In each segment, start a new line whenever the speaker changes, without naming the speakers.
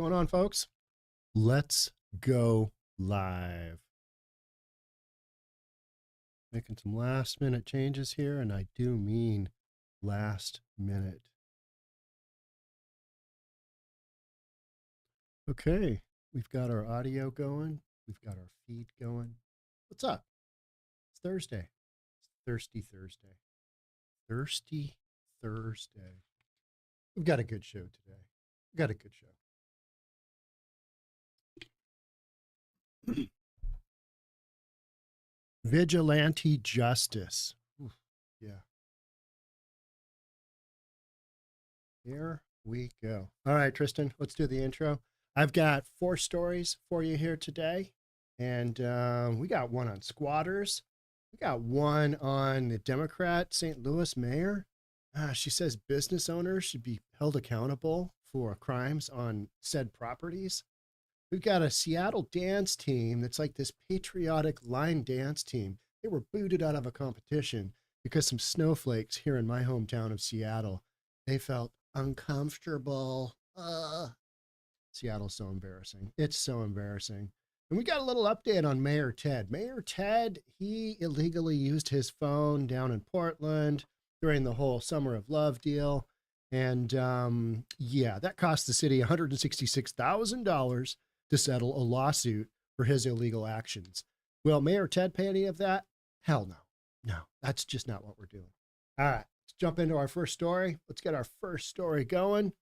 Going on, folks? Let's go live. Making some last minute changes here, and I do mean last minute. Okay, we've got our audio going. We've got our feed going. What's up? It's Thursday. It's Thirsty Thursday. Thirsty Thursday. We've got a good show today. We've got a good show. Vigilante justice. Oof, yeah. Here we go. All right, Tristan, let's do the intro. I've got 4 stories for you here today. And we got one on squatters. We got one on the Democrat St. Louis mayor. She says business owners should be held accountable for crimes on said properties. We've got a Seattle dance team that's like this patriotic line dance team. They were booted out of a competition because some snowflakes here in my hometown of Seattle, they felt uncomfortable. Seattle's so embarrassing. It's so embarrassing. And we got a little update on Mayor Ted. Mayor Ted, he illegally used his phone down in Portland during the whole Summer of Love deal. And yeah, that cost the city $166,000 to settle a lawsuit for his illegal actions. Will Mayor Ted pay any of that? Hell no. No, that's just not what we're doing. All right, let's jump into our first story. Let's get our first story going.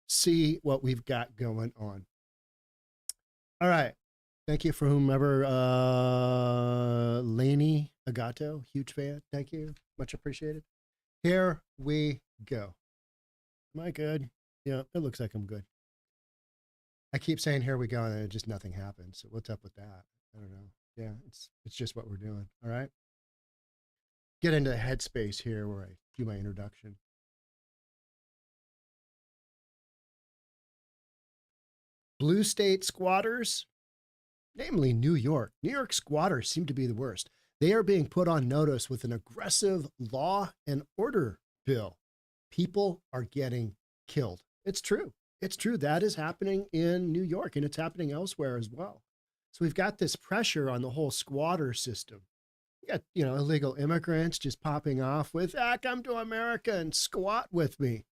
See what we've got going on. All right. Thank you for whomever, Laney Agato, huge fan. Thank you. Much appreciated. Here we go. Am I good? Yeah, it looks like I'm good. I keep saying here we go, and then just nothing happens. So what's up with that? I don't know. Yeah, it's just what we're doing. All right. Get into the headspace here where I do my introduction. Blue state squatters, namely New York. New York squatters seem to be the worst. They are being put on notice with an aggressive law and order bill. People are getting killed. It's true. It's true. That is happening in New York, and it's happening elsewhere as well. So we've got this pressure on the whole squatter system. You got, illegal immigrants just popping off with, come to America and squat with me.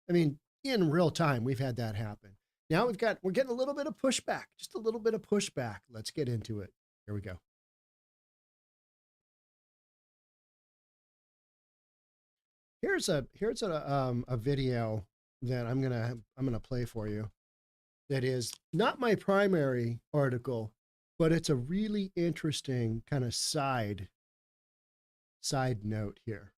I mean, in real time, we've had that happen. Now we're getting a little bit of pushback, just a little bit of pushback. Let's get into it. Here we go. Here's a video that I'm gonna play for you. That is not my primary article, but it's a really interesting kind of side note here.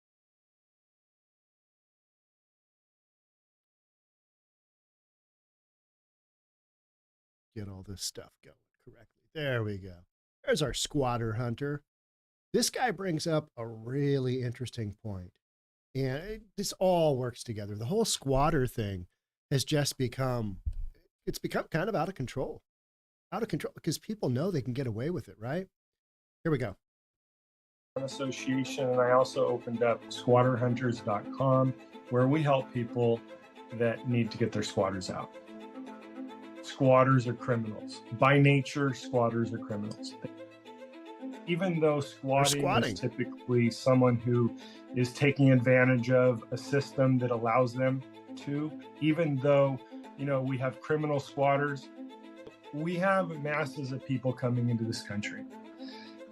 Get all this stuff going correctly. There we go. There's our squatter hunter. This guy brings up a really interesting point. And this all works together. The whole squatter thing has just become kind of out of control because people know they can get away with it, right? Here we go.
Association, and I also opened up squatterhunters.com, where we help people that need to get their squatters out. Squatters are criminals. By nature, squatters are criminals. Even though squatting is typically someone who is taking advantage of a system that allows them to, even though, we have criminal squatters, we have masses of people coming into this country.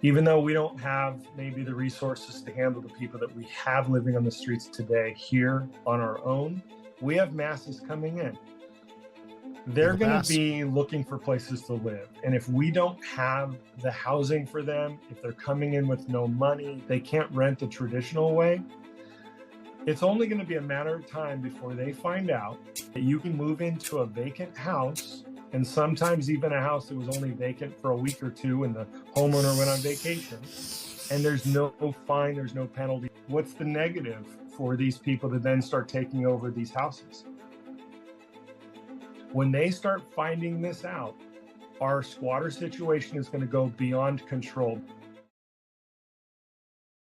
Even though we don't have maybe the resources to handle the people that we have living on the streets today here on our own, we have masses coming in. They're going to be looking for places to live. And if we don't have the housing for them, if they're coming in with no money, they can't rent the traditional way, it's only going to be a matter of time before they find out that you can move into a vacant house, and sometimes even a house that was only vacant for a week or two and the homeowner went on vacation, and there's no fine, there's no penalty. What's the negative for these people to then start taking over these houses? When they start finding this out, our squatter situation is going to go beyond control.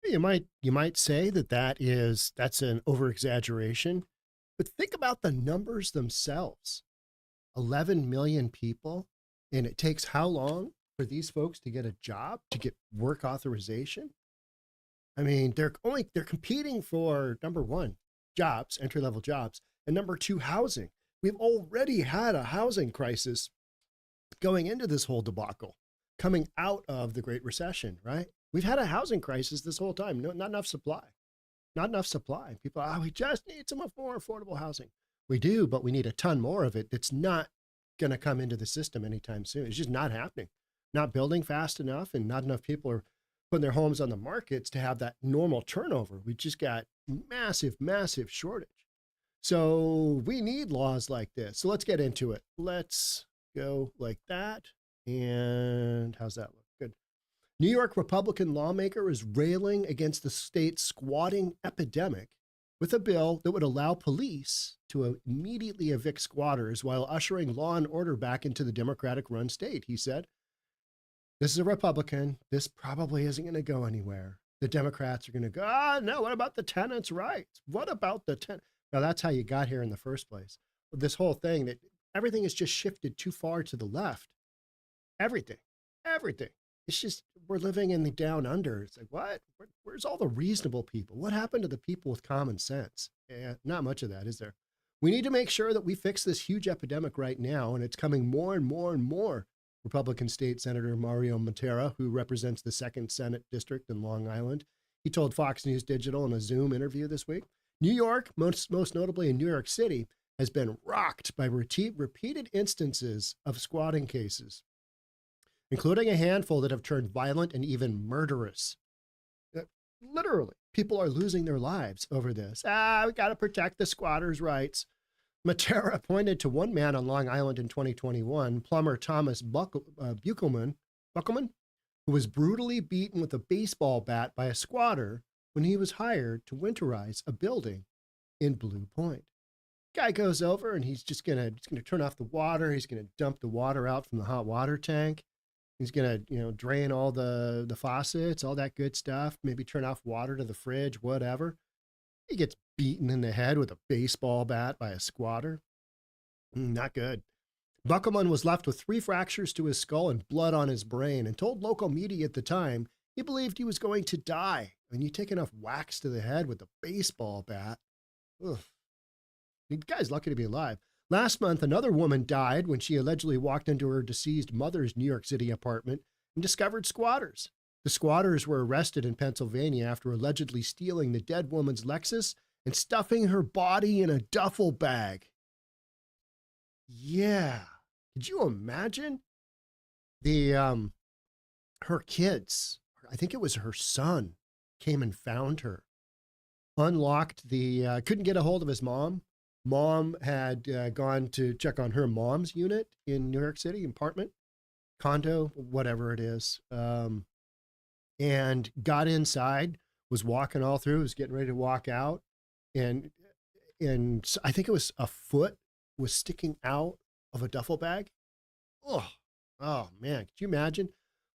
You might say that's an over-exaggeration, but think about the numbers themselves. 11 million people. And it takes how long for these folks to get a job, to get work authorization? I mean, they're competing for, number one, jobs, entry-level jobs, and number two, housing. We've already had a housing crisis going into this whole debacle, coming out of the Great Recession, right? We've had a housing crisis this whole time. No, not enough supply. Not enough supply. People, we just need some more affordable housing. We do, but we need a ton more of it. That's not going to come into the system anytime soon. It's just not happening. Not building fast enough, and not enough people are putting their homes on the markets to have that normal turnover. We just got massive, massive shortage. So we need laws like this. So let's get into it. Let's go like that. And how's that look? Good. New York Republican lawmaker is railing against the state's squatting epidemic with a bill that would allow police to immediately evict squatters while ushering law and order back into the Democratic-run state, he said. This is a Republican. This probably isn't going to go anywhere. The Democrats are going to go, no, what about the tenants' rights? What about the tenants? Now, that's how you got here in the first place. This whole thing that everything is just shifted too far to the left. Everything. It's just, we're living in the down under. It's like, what? Where's all the reasonable people? What happened to the people with common sense? Not much of that, is there? We need to make sure that we fix this huge epidemic right now, and it's coming more and more and more. Republican State Senator Mario Mattera, who represents the 2nd Senate District in Long Island, he told Fox News Digital in a Zoom interview this week, New York, most notably in New York City, has been rocked by repeated instances of squatting cases, including a handful that have turned violent and even murderous. Literally, people are losing their lives over this. We got to protect the squatters' rights. Mattera pointed to one man on Long Island in 2021, plumber Thomas Buckelman, who was brutally beaten with a baseball bat by a squatter when he was hired to winterize a building in Blue Point. Guy goes over and he's just gonna turn off the water. He's gonna dump the water out from the hot water tank. He's gonna, drain all the faucets, all that good stuff. Maybe turn off water to the fridge, whatever. He gets beaten in the head with a baseball bat by a squatter. Not good. Buckelman was left with 3 fractures to his skull and blood on his brain, and told local media at the time he believed he was going to die. When you take enough whacks to the head with a baseball bat, the guy's lucky to be alive. Last month, another woman died when she allegedly walked into her deceased mother's New York City apartment and discovered squatters. The squatters were arrested in Pennsylvania after allegedly stealing the dead woman's Lexus and stuffing her body in a duffel bag. Yeah. Could you imagine? Her kids, I think it was her son, came and found her. Unlocked couldn't get a hold of his mom. Mom had gone to check on her mom's unit in New York City, apartment, condo, whatever it is. And got inside, was walking all through, was getting ready to walk out. And I think it was a foot was sticking out of a duffel bag. Oh man, could you imagine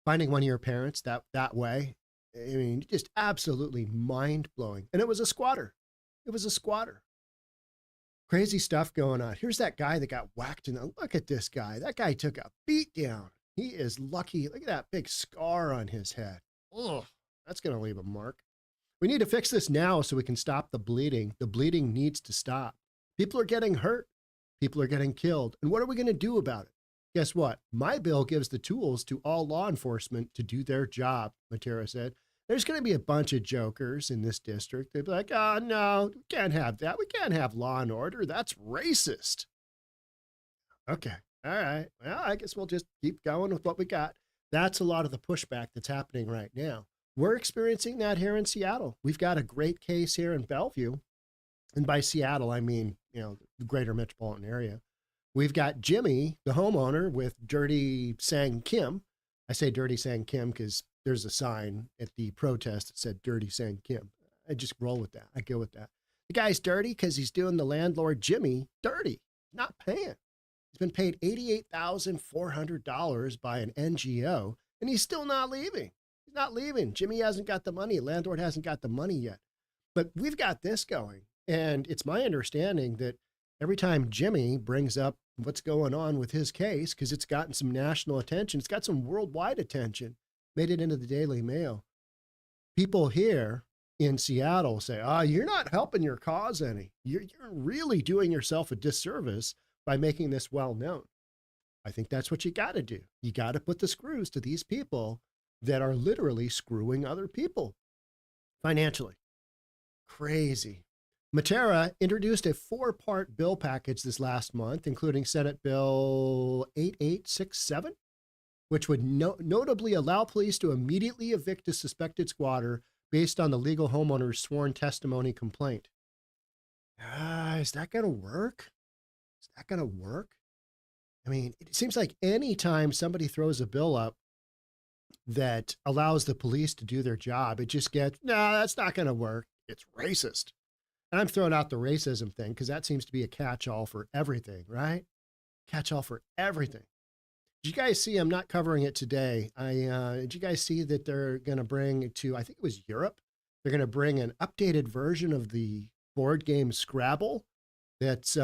finding one of your parents that way? I mean, just absolutely mind-blowing. And it was a squatter. Crazy stuff going on. Here's that guy that got whacked in the, look at this guy. That guy took a beat down. He is lucky. Look at that big scar on his head. That's going to leave a mark. We need to fix this now so we can stop the bleeding. The bleeding needs to stop. People are getting hurt. People are getting killed. And what are we going to do about it? Guess what? My bill gives the tools to all law enforcement to do their job, Mattera said. There's going to be a bunch of jokers in this district. They'll be like, oh, no, we can't have that. We can't have law and order. That's racist. Okay. All right. Well, I guess we'll just keep going with what we got. That's a lot of the pushback that's happening right now. We're experiencing that here in Seattle. We've got a great case here in Bellevue. And by Seattle, I mean, the greater metropolitan area. We've got Jimmy, the homeowner, with Dirty Sang Kim. I say Dirty Sang Kim because there's a sign at the protest that said Dirty Sang Kim. I just roll with that. I go with that. The guy's dirty because he's doing the landlord, Jimmy, dirty, not paying. He's been paid $88,400 by an NGO, and he's still not leaving. He's not leaving. Jimmy hasn't got the money. Landlord hasn't got the money yet. But we've got this going. And it's my understanding that every time Jimmy brings up what's going on with his case because it's gotten some national attention. It's got some worldwide attention, made it into the Daily Mail. People here in Seattle say, you're not helping your cause any. You're really doing yourself a disservice by making this well known. I think that's what you got to do. You got to put the screws to these people that are literally screwing other people financially. Crazy. Mattera introduced a 4-part bill package this last month, including Senate Bill 8867, which would notably allow police to immediately evict a suspected squatter based on the legal homeowner's sworn testimony complaint. Is that going to work? Is that going to work? I mean, it seems like any time somebody throws a bill up that allows the police to do their job, it just gets, no, that's not going to work. It's racist. And I'm throwing out the racism thing because that seems to be a catch-all for everything, right? Catch-all for everything. Did you guys see, I'm not covering it today. Did you guys see that they're going to bring to, I think it was Europe, they're going to bring an updated version of the board game Scrabble that's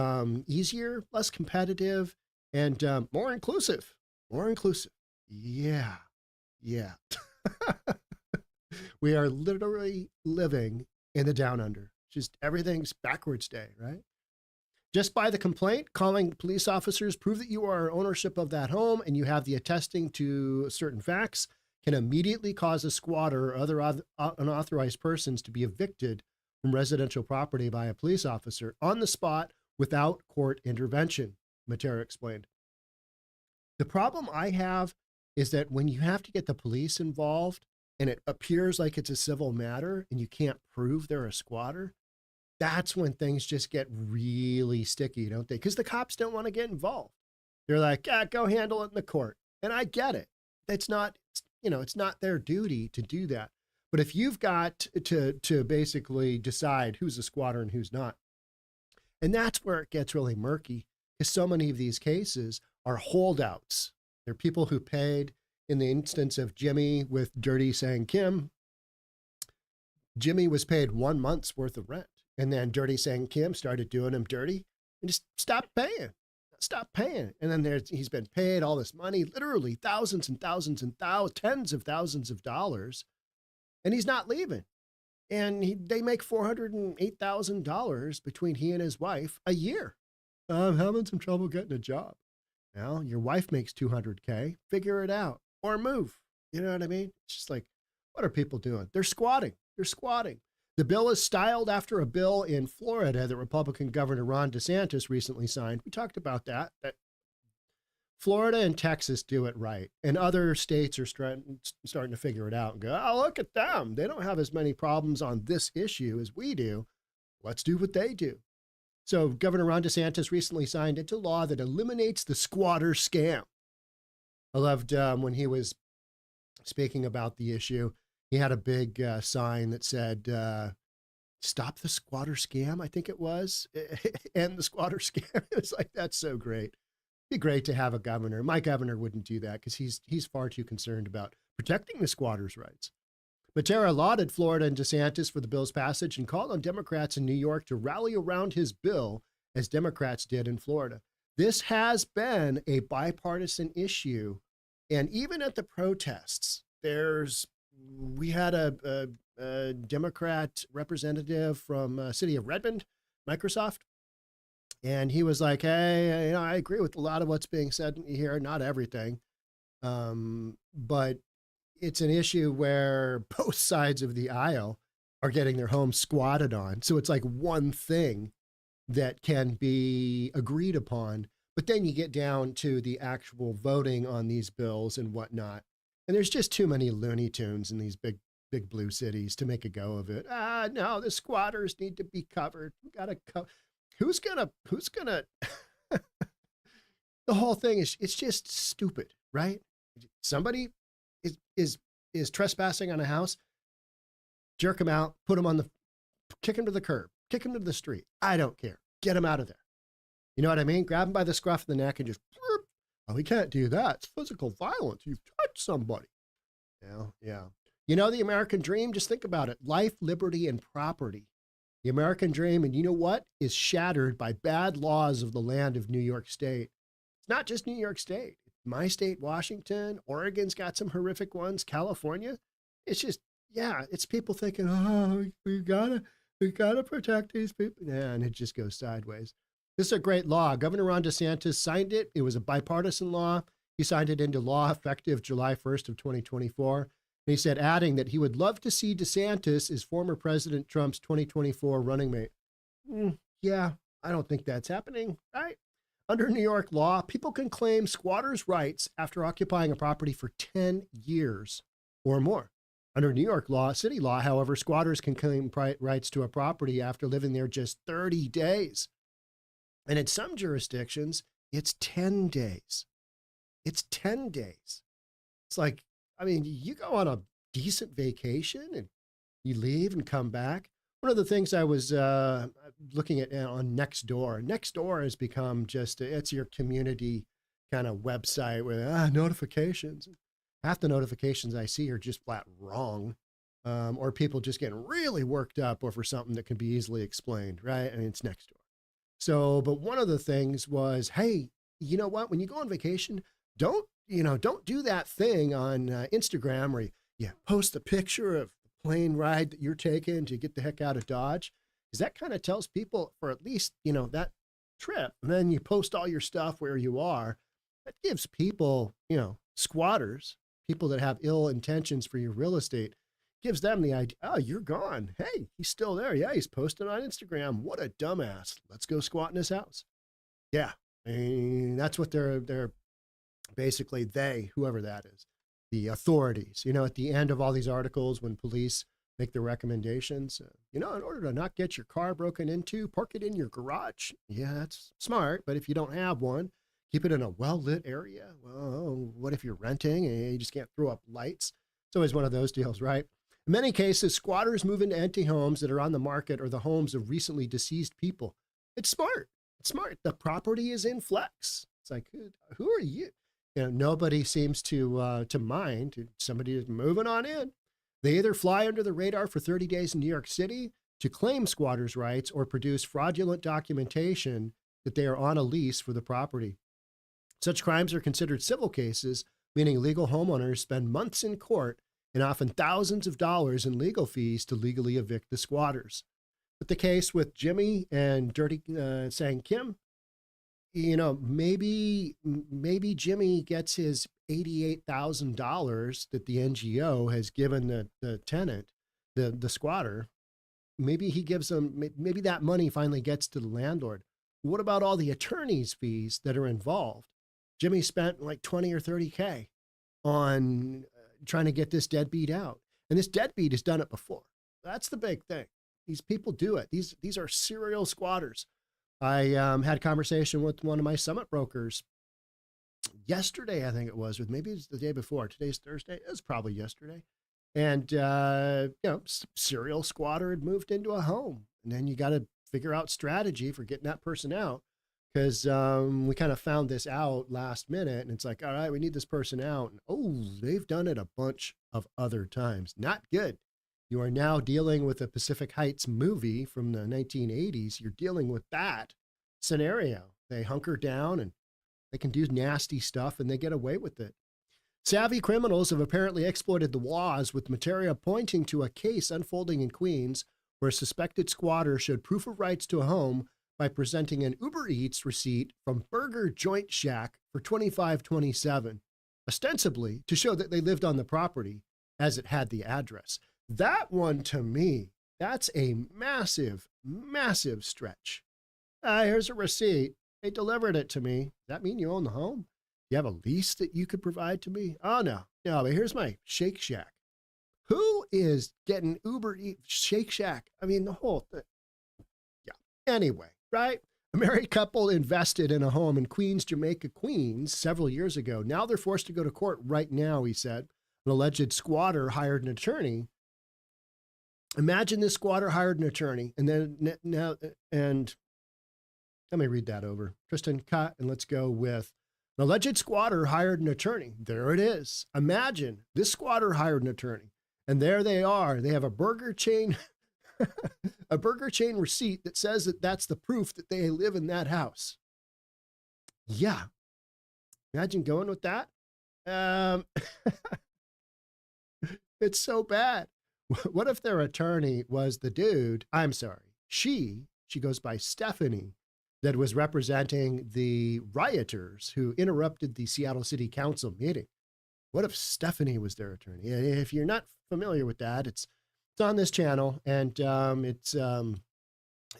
easier, less competitive, and more inclusive. More inclusive. Yeah. Yeah. We are literally living in the down under. Just everything's backwards day, right? Just by the complaint, calling police officers, prove that you are ownership of that home and you have the attesting to certain facts, can immediately cause a squatter or other unauthorized persons to be evicted from residential property by a police officer on the spot without court intervention, Mattera explained. The problem I have is that when you have to get the police involved and it appears like it's a civil matter and you can't prove they're a squatter, that's when things just get really sticky, don't they? Because the cops don't want to get involved. They're like, go handle it in the court. And I get it. It's not, it's not their duty to do that. But if you've got to basically decide who's a squatter and who's not, and that's where it gets really murky, because so many of these cases are holdouts. They're people who paid, in the instance of Jimmy with Dirty Saying Kim, Jimmy was paid 1 month's worth of rent. And then Dirty Saying Kim started doing him dirty and just stopped paying. And then he's been paid all this money, literally thousands and thousands and tens of thousands of dollars, and he's not leaving. And they make $408,000 between he and his wife a year. I'm having some trouble getting a job. Now, your wife makes $200K, figure it out or move. You know what I mean? It's just like, what are people doing? They're squatting. The bill is styled after a bill in Florida that Republican Governor Ron DeSantis recently signed. We talked about that Florida and Texas do it right. And other states are starting to figure it out and go, look at them. They don't have as many problems on this issue as we do. Let's do what they do. So Governor Ron DeSantis recently signed into law that eliminates the squatter scam. I loved when he was speaking about the issue. He had a big sign that said, stop the squatter scam, I think it was, end the squatter scam. It's like, that's so great. It'd be great to have a governor. My governor wouldn't do that because he's far too concerned about protecting the squatters' rights. Mattera lauded Florida and DeSantis for the bill's passage and called on Democrats in New York to rally around his bill as Democrats did in Florida. This has been a bipartisan issue. And even at the protests, we had a Democrat representative from city of Redmond, Microsoft, and he was like, hey, I agree with a lot of what's being said here, not everything, but it's an issue where both sides of the aisle are getting their homes squatted on. So it's like one thing that can be agreed upon, but then you get down to the actual voting on these bills and whatnot. And there's just too many Looney Tunes in these big blue cities to make a go of it. No, the squatters need to be covered. We gotta who's gonna the whole thing it's just stupid, right? Somebody is trespassing on a house, jerk him out, kick him to the curb, kick him to the street. I don't care. Get him out of there. You know what I mean? Grab him by the scruff of the neck and just, oh, we can't do that. It's physical violence. You've touched somebody. Yeah. You know, the American dream, just think about it. Life, liberty, and property. The American dream, and you know what, is shattered by bad laws of the land of New York State. It's not just New York State. My state, Washington, Oregon's got some horrific ones. California, it's just, yeah, it's people thinking, oh, we gotta protect these people. Yeah, and it just goes sideways. This is a great law. Governor Ron DeSantis signed it. It was a bipartisan law. He signed it into law effective July 1st of 2024. And he said, adding that he would love to see DeSantis as former President Trump's 2024 running mate. Yeah, I don't think that's happening, right? Under New York law, people can claim squatters' rights after occupying a property for 10 years or more. Under New York law, city law, however, squatters can claim rights to a property after living there just 30 days. And in some jurisdictions, it's 10 days. It's 10 days. It's like, I mean, you go on a decent vacation and you leave and come back. One of the things I was looking at on Nextdoor. Nextdoor has become just, it's your community kind of website with notifications. Half the notifications I see are just flat wrong, or people just getting really worked up over something that can be easily explained, right? And it's Nextdoor. So, but one of the things was, hey, you know what? When you go on vacation, don't do that thing on Instagram where you post a picture of the plane ride that you're taking to get the heck out of Dodge. Because that kind of tells people for at least, that trip. And then you post all your stuff where you are. That gives people, squatters, people that have ill intentions for your real estate, gives them the idea, oh, you're gone. Hey, he's still there. Yeah, he's posting on Instagram. What a dumbass. Let's go squat in his house. Yeah, I mean, that's what they're basically whoever that is, the authorities, at the end of all these articles when police make their recommendations, in order to not get your car broken into, park it in your garage. Yeah, that's smart. But if you don't have one, keep it in a well-lit area. Well, what if you're renting and you just can't throw up lights? It's always one of those deals, right? In many cases, squatters move into empty homes that are on the market or the homes of recently deceased people. It's smart. It's smart. The property is in flex. It's like, who are you? Nobody seems to mind. Somebody is moving on in. They either fly under the radar for 30 days in New York City to claim squatters' rights or produce fraudulent documentation that they are on a lease for the property. Such crimes are considered civil cases, meaning legal homeowners spend months in court and often thousands of dollars in legal fees to legally evict the squatters. But the case with Jimmy and Dirty Sang Kim, maybe Jimmy gets his $88,000 that the NGO has given the tenant, the squatter. Maybe he gives them, maybe that money finally gets to the landlord. What about all the attorney's fees that are involved? Jimmy spent like 20 or 30K on trying to get this deadbeat out. And this deadbeat has done it before. That's the big thing. These people do it. These are serial squatters. I had a conversation with one of my summit brokers yesterday, I think it was, maybe it's the day before. Today's Thursday. It was probably yesterday. And, serial squatter had moved into a home. And then you got to figure out strategy for getting that person out. Because we kind of found this out last minute. And it's like, all right, we need this person out. And, they've done it a bunch of other times. Not good. You are now dealing with a Pacific Heights movie from the 1980s. You're dealing with that scenario. They hunker down and they can do nasty stuff and they get away with it. Savvy criminals have apparently exploited the laws, with Mattera pointing to a case unfolding in Queens where a suspected squatter showed proof of rights to a home by presenting an Uber Eats receipt from Burger Joint Shack for $25.27, ostensibly to show that they lived on the property as it had the address. That one, to me, that's a massive, massive stretch. Here's a receipt. They delivered it to me. Does that mean you own the home? You have a lease that you could provide to me? Oh, no, but here's my Shake Shack. Who is getting Uber Eats Shake Shack? I mean, the whole thing. Yeah. Anyway, right? A married couple invested in a home in Queens, Jamaica, Queens several years ago. Now they're forced to go to court right now, he said. An alleged squatter hired an attorney. Imagine this squatter hired an attorney, and then now, and let me read that over. Tristan, cut, and let's go with an alleged squatter hired an attorney. There it is. Imagine this squatter hired an attorney, and there they are. They have a burger chain, a burger chain receipt that says that that's the proof that they live in that house. Yeah, Imagine going with that. Um, it's so bad. What if their attorney was the dude? I'm sorry. She goes by Stephanie, that was representing the rioters who interrupted the Seattle City Council meeting. What if Stephanie was their attorney? If you're not familiar with that, it's on this channel, and I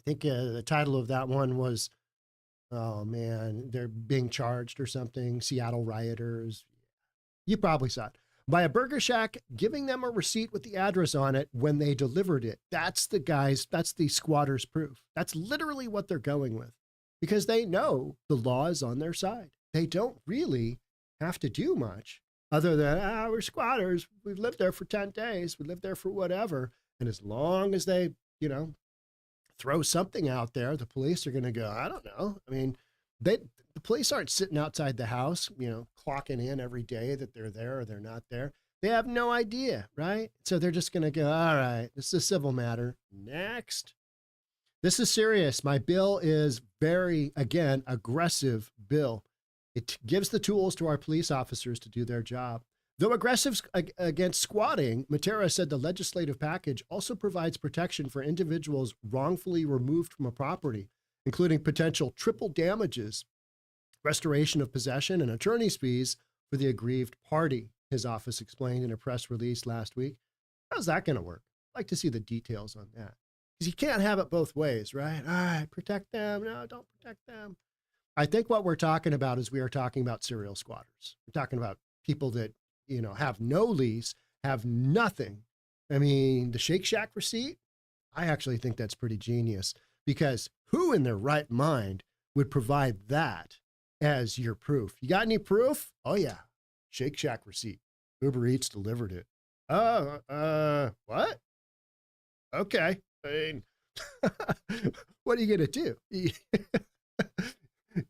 think the title of that one was, oh man, they're being charged or something. Seattle rioters. You probably saw it. By a burger shack, giving them a receipt with the address on it when they delivered it. That's the squatter's proof. That's literally what they're going with, because they know the law is on their side. They don't really have to do much other than, we're squatters. We've lived there for 10 days. We lived there for whatever. And as long as they, throw something out there, the police are going to go, I don't know. I mean, the police aren't sitting outside the house, clocking in every day that they're there or they're not there. They have no idea, right? So they're just going to go, all right, this is a civil matter. Next. This is serious. My bill is very, again, aggressive bill. It gives the tools to our police officers to do their job. Though aggressive against squatting, Mattera said the legislative package also provides protection for individuals wrongfully removed from a property, including potential triple damages, restoration of possession, and attorney's fees for the aggrieved party, his office explained in a press release last week. How's that going to work? I'd like to see the details on that. Because you can't have it both ways, right? All right, protect them. No, don't protect them. I think what we're talking about is we are talking about serial squatters. We're talking about people that, have no lease, have nothing. I mean, the Shake Shack receipt, I actually think that's pretty genius, because who in their right mind would provide that as your proof? You got any proof? Oh yeah, Shake Shack receipt. Uber Eats delivered it. What? Okay. I mean, what are you going to do?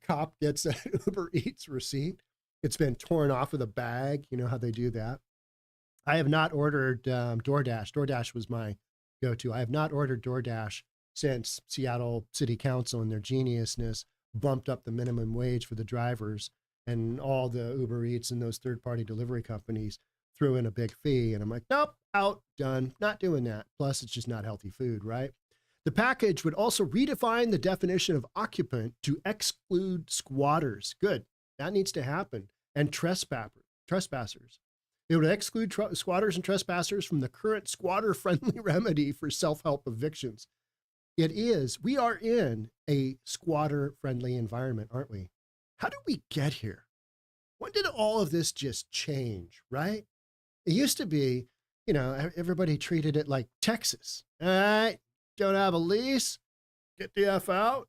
Cop gets an Uber Eats receipt. It's been torn off with a bag. You know how they do that. I have not ordered DoorDash. DoorDash was my go-to. I have not ordered DoorDash since Seattle City Council and their geniusness bumped up the minimum wage for the drivers, and all the Uber Eats and those third-party delivery companies threw in a big fee. And I'm like, nope, out, done, not doing that. Plus, it's just not healthy food, right? The package would also redefine the definition of occupant to exclude squatters. Good. That needs to happen. And trespassers. It would exclude squatters and trespassers from the current squatter-friendly remedy for self-help evictions. We are in a squatter-friendly environment, aren't we? How did we get here? When did all of this just change, right? It used to be, everybody treated it like Texas. All right, don't have a lease, get the F out.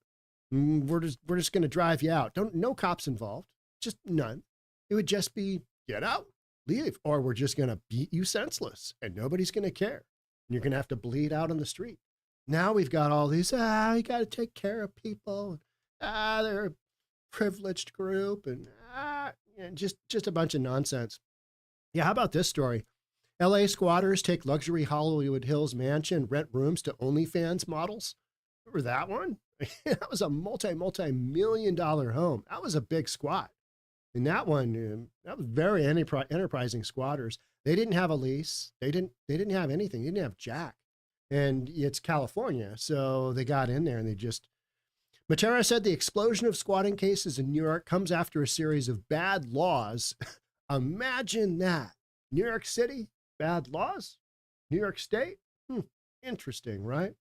We're just going to drive you out. No cops involved, just none. It would just be, get out, leave, or we're just going to beat you senseless and nobody's going to care. And you're going to have to bleed out on the street. Now we've got all these, you got to take care of people. They're a privileged group, and just a bunch of nonsense. Yeah, how about this story? LA squatters take luxury Hollywood Hills mansion, rent rooms to OnlyFans models. Remember that one? That was a multi-million-dollar home. That was a big squat. And that one, that was very enterprising squatters. They didn't have a lease. They didn't have anything. They didn't have jack. And it's California, so they got in there and they just... Mattera said the explosion of squatting cases in New York comes after a series of bad laws. Imagine that. New York City, bad laws. New York State, interesting, right?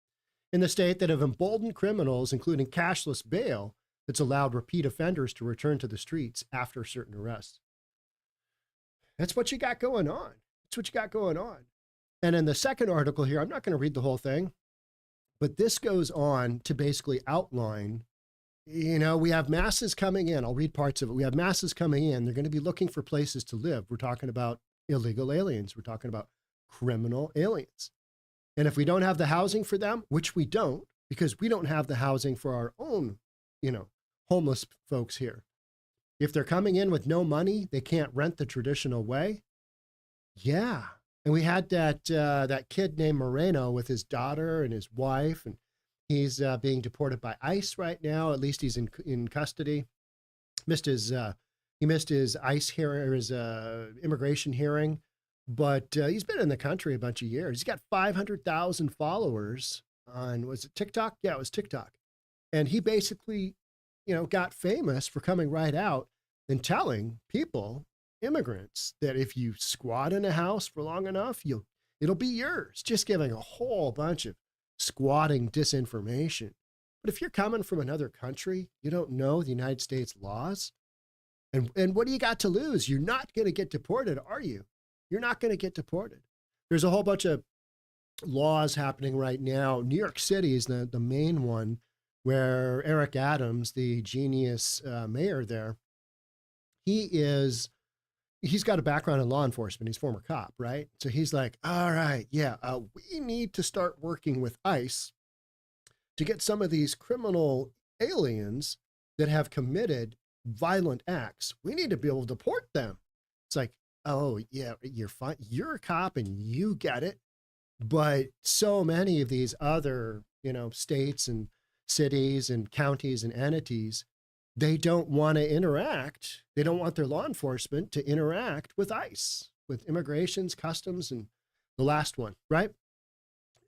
In the state that have emboldened criminals, including cashless bail, that's allowed repeat offenders to return to the streets after certain arrests. That's what you got going on. That's what you got going on. And in the second article here, I'm not going to read the whole thing, but this goes on to basically outline, we have masses coming in. I'll read parts of it. We have masses coming in. They're going to be looking for places to live. We're talking about illegal aliens. We're talking about criminal aliens. And if we don't have the housing for them, which we don't, because we don't have the housing for our own, homeless folks here. If they're coming in with no money, they can't rent the traditional way. Yeah. And we had that kid named Moreno with his daughter and his wife, and he's being deported by ICE right now. At least he's in custody. Missed his He missed his ICE hearing or his immigration hearing, but he's been in the country a bunch of years. He's got 500,000 followers on, was it TikTok? Yeah, it was TikTok. And he basically, got famous for coming right out and telling people, immigrants, that if you squat in a house for long enough, it'll be yours. Just giving a whole bunch of squatting disinformation. But if you're coming from another country, you don't know the United States laws, and what do you got to lose? You're not going to get deported, are you? You're not going to get deported. There's a whole bunch of laws happening right now. New York City is the main one, where Eric Adams, the genius mayor there, he's got a background in law enforcement. He's a former cop, right? So he's like, all right, yeah, we need to start working with ICE to get some of these criminal aliens that have committed violent acts. We need to be able to deport them. It's like, oh yeah, you're fine. You're a cop and you get it. But so many of these other, states and cities and counties and entities, they don't want to interact. They don't want their law enforcement to interact with ICE, with immigrations, customs, and the last one, right?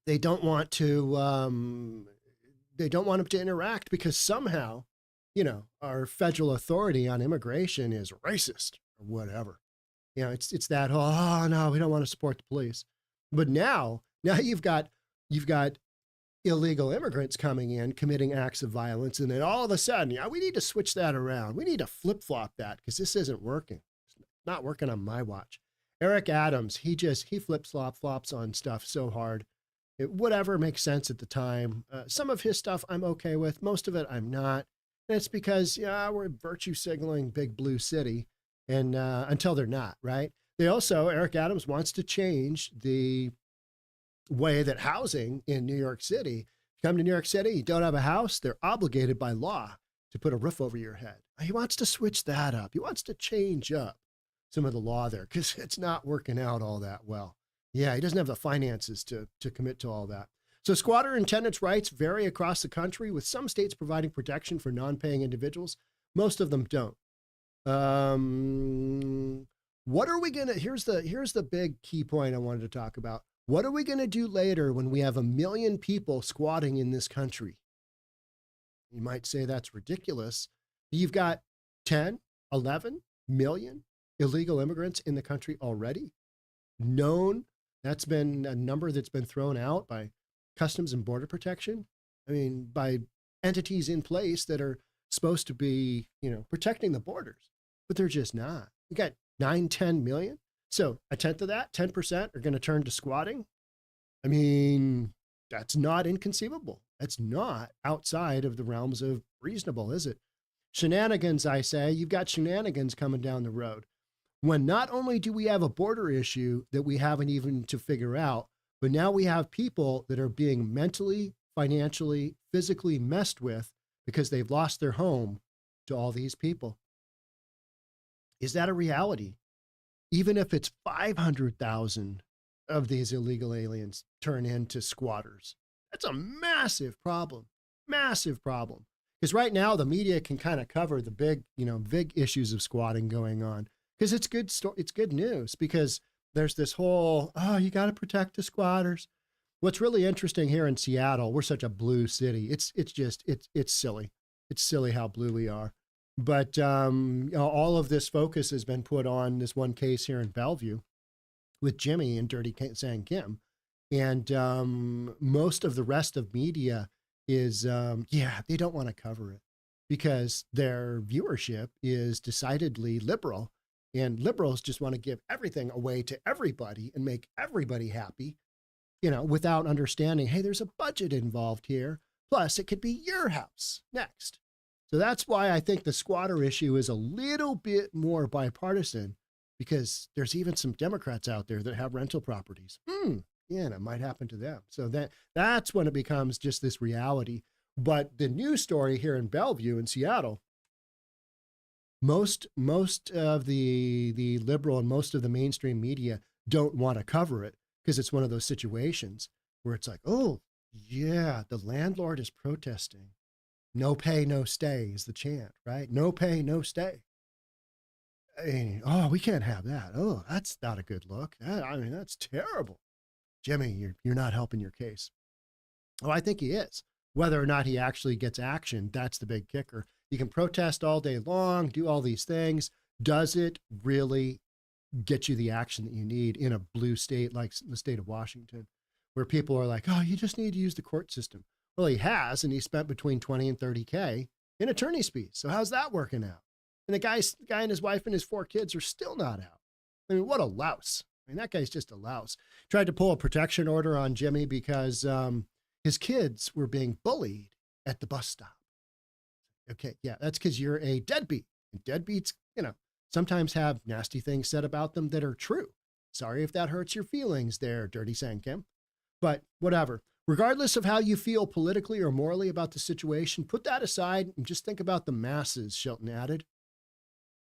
They don't want to. They don't want them to interact because somehow, our federal authority on immigration is racist or whatever. It's that, oh no, we don't want to support the police. But now you've got illegal immigrants coming in, committing acts of violence, and then all of a sudden, we need to switch that around. We need to flip-flop that because this isn't working. It's not working on my watch. Eric Adams, he flip-flops on stuff so hard. Whatever makes sense at the time. Some of his stuff I'm okay with. Most of it I'm not. And it's because, we're virtue signaling big blue city, and until they're not, right? Eric Adams wants to change the way that housing in New York City. Come to New York City, you don't have a house, they're obligated by law to put a roof over your head. He wants to switch that up. He wants to change up some of the law there because it's not working out all that well. Yeah, he doesn't have the finances to commit to all that. So squatter and tenants' rights vary across the country, with some states providing protection for non-paying individuals. Most of them don't. What are we gonna? Here's the big key point I wanted to talk about. What are we gonna do later when we have 1 million people squatting in this country? You might say that's ridiculous. You've got 10, 11 million illegal immigrants in the country already. Known. That's been a number that's been thrown out by Customs and Border Protection. I mean, by entities in place that are supposed to be, protecting the borders, but they're just not. You got 9, 10 million. So a tenth of that, 10% are going to turn to squatting. I mean, that's not inconceivable. That's not outside of the realms of reasonable, is it? Shenanigans, I say. You've got shenanigans coming down the road. When not only do we have a border issue that we haven't even to figure out, but now we have people that are being mentally, financially, physically messed with because they've lost their home to all these people. Is that a reality? Even if it's 500,000 of these illegal aliens turn into squatters, that's a massive problem. Massive problem. Because right now the media can kind of cover the big issues of squatting going on. Because it's good news, because there's this whole, you got to protect the squatters. What's really interesting here in Seattle, we're such a blue city. It's silly. It's silly how blue we are. But all of this focus has been put on this one case here in Bellevue with Jimmy and Dirty Sang Kim. And most of the rest of media is, they don't want to cover it because their viewership is decidedly liberal. And liberals just want to give everything away to everybody and make everybody happy, without understanding, hey, there's a budget involved here. Plus, it could be your house next. So that's why I think the squatter issue is a little bit more bipartisan, because there's even some Democrats out there that have rental properties. And it might happen to them. So that's when it becomes just this reality. But the news story here in Bellevue in Seattle, most of the liberal and most of the mainstream media don't want to cover it because it's one of those situations where it's like, oh, yeah, the landlord is protesting. No pay, no stay is the chant, right? No pay, no stay. Oh, we can't have that. Oh, that's not a good look. I mean, that's terrible. Jimmy, you're not helping your case. Oh, I think he is. Whether or not he actually gets action, that's the big kicker. You can protest all day long, do all these things. Does it really get you the action that you need in a blue state like the state of Washington, where people are like, oh, you just need to use the court system? Well, he has, and he spent between 20 and 30K in attorney's fees. So how's that working out? And the guy and his wife and his 4 kids are still not out. I mean, what a louse. I mean, that guy's just a louse. Tried to pull a protection order on Jimmy because his kids were being bullied at the bus stop. Okay, yeah, that's because you're a deadbeat. And deadbeats, sometimes have nasty things said about them that are true. Sorry if that hurts your feelings there, Dirty Sankim. But whatever. Regardless of how you feel politically or morally about the situation, put that aside and just think about the masses, Shelton added.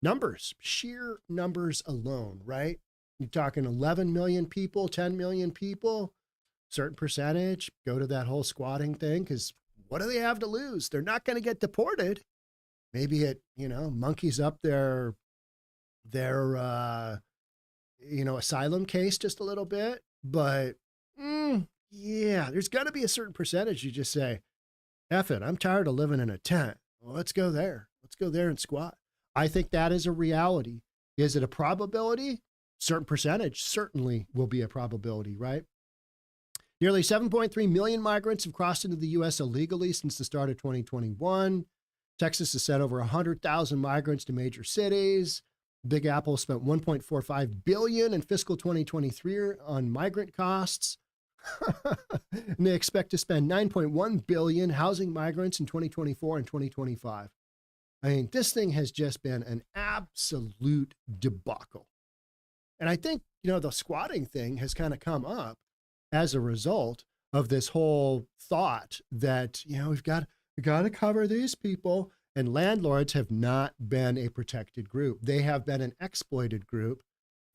Numbers, sheer numbers alone, right? You're talking 11 million people, 10 million people, certain percentage, go to that whole squatting thing, because what do they have to lose? They're not going to get deported. Maybe it, monkeys up their asylum case just a little bit. But yeah, there's got to be a certain percentage you just say, F it, I'm tired of living in a tent. Well, let's go there. Let's go there and squat. I think that is a reality. Is it a probability? Certain percentage certainly will be a probability, right? Nearly 7.3 million migrants have crossed into the U.S. illegally since the start of 2021. Texas has sent over 100,000 migrants to major cities. Big Apple spent $1.45 billion in fiscal 2023 on migrant costs. And they expect to spend $9.1 billion housing migrants in 2024 and 2025. I mean, this thing has just been an absolute debacle. And I think, the squatting thing has kind of come up as a result of this whole thought that, we got to cover these people. And landlords have not been a protected group. They have been an exploited group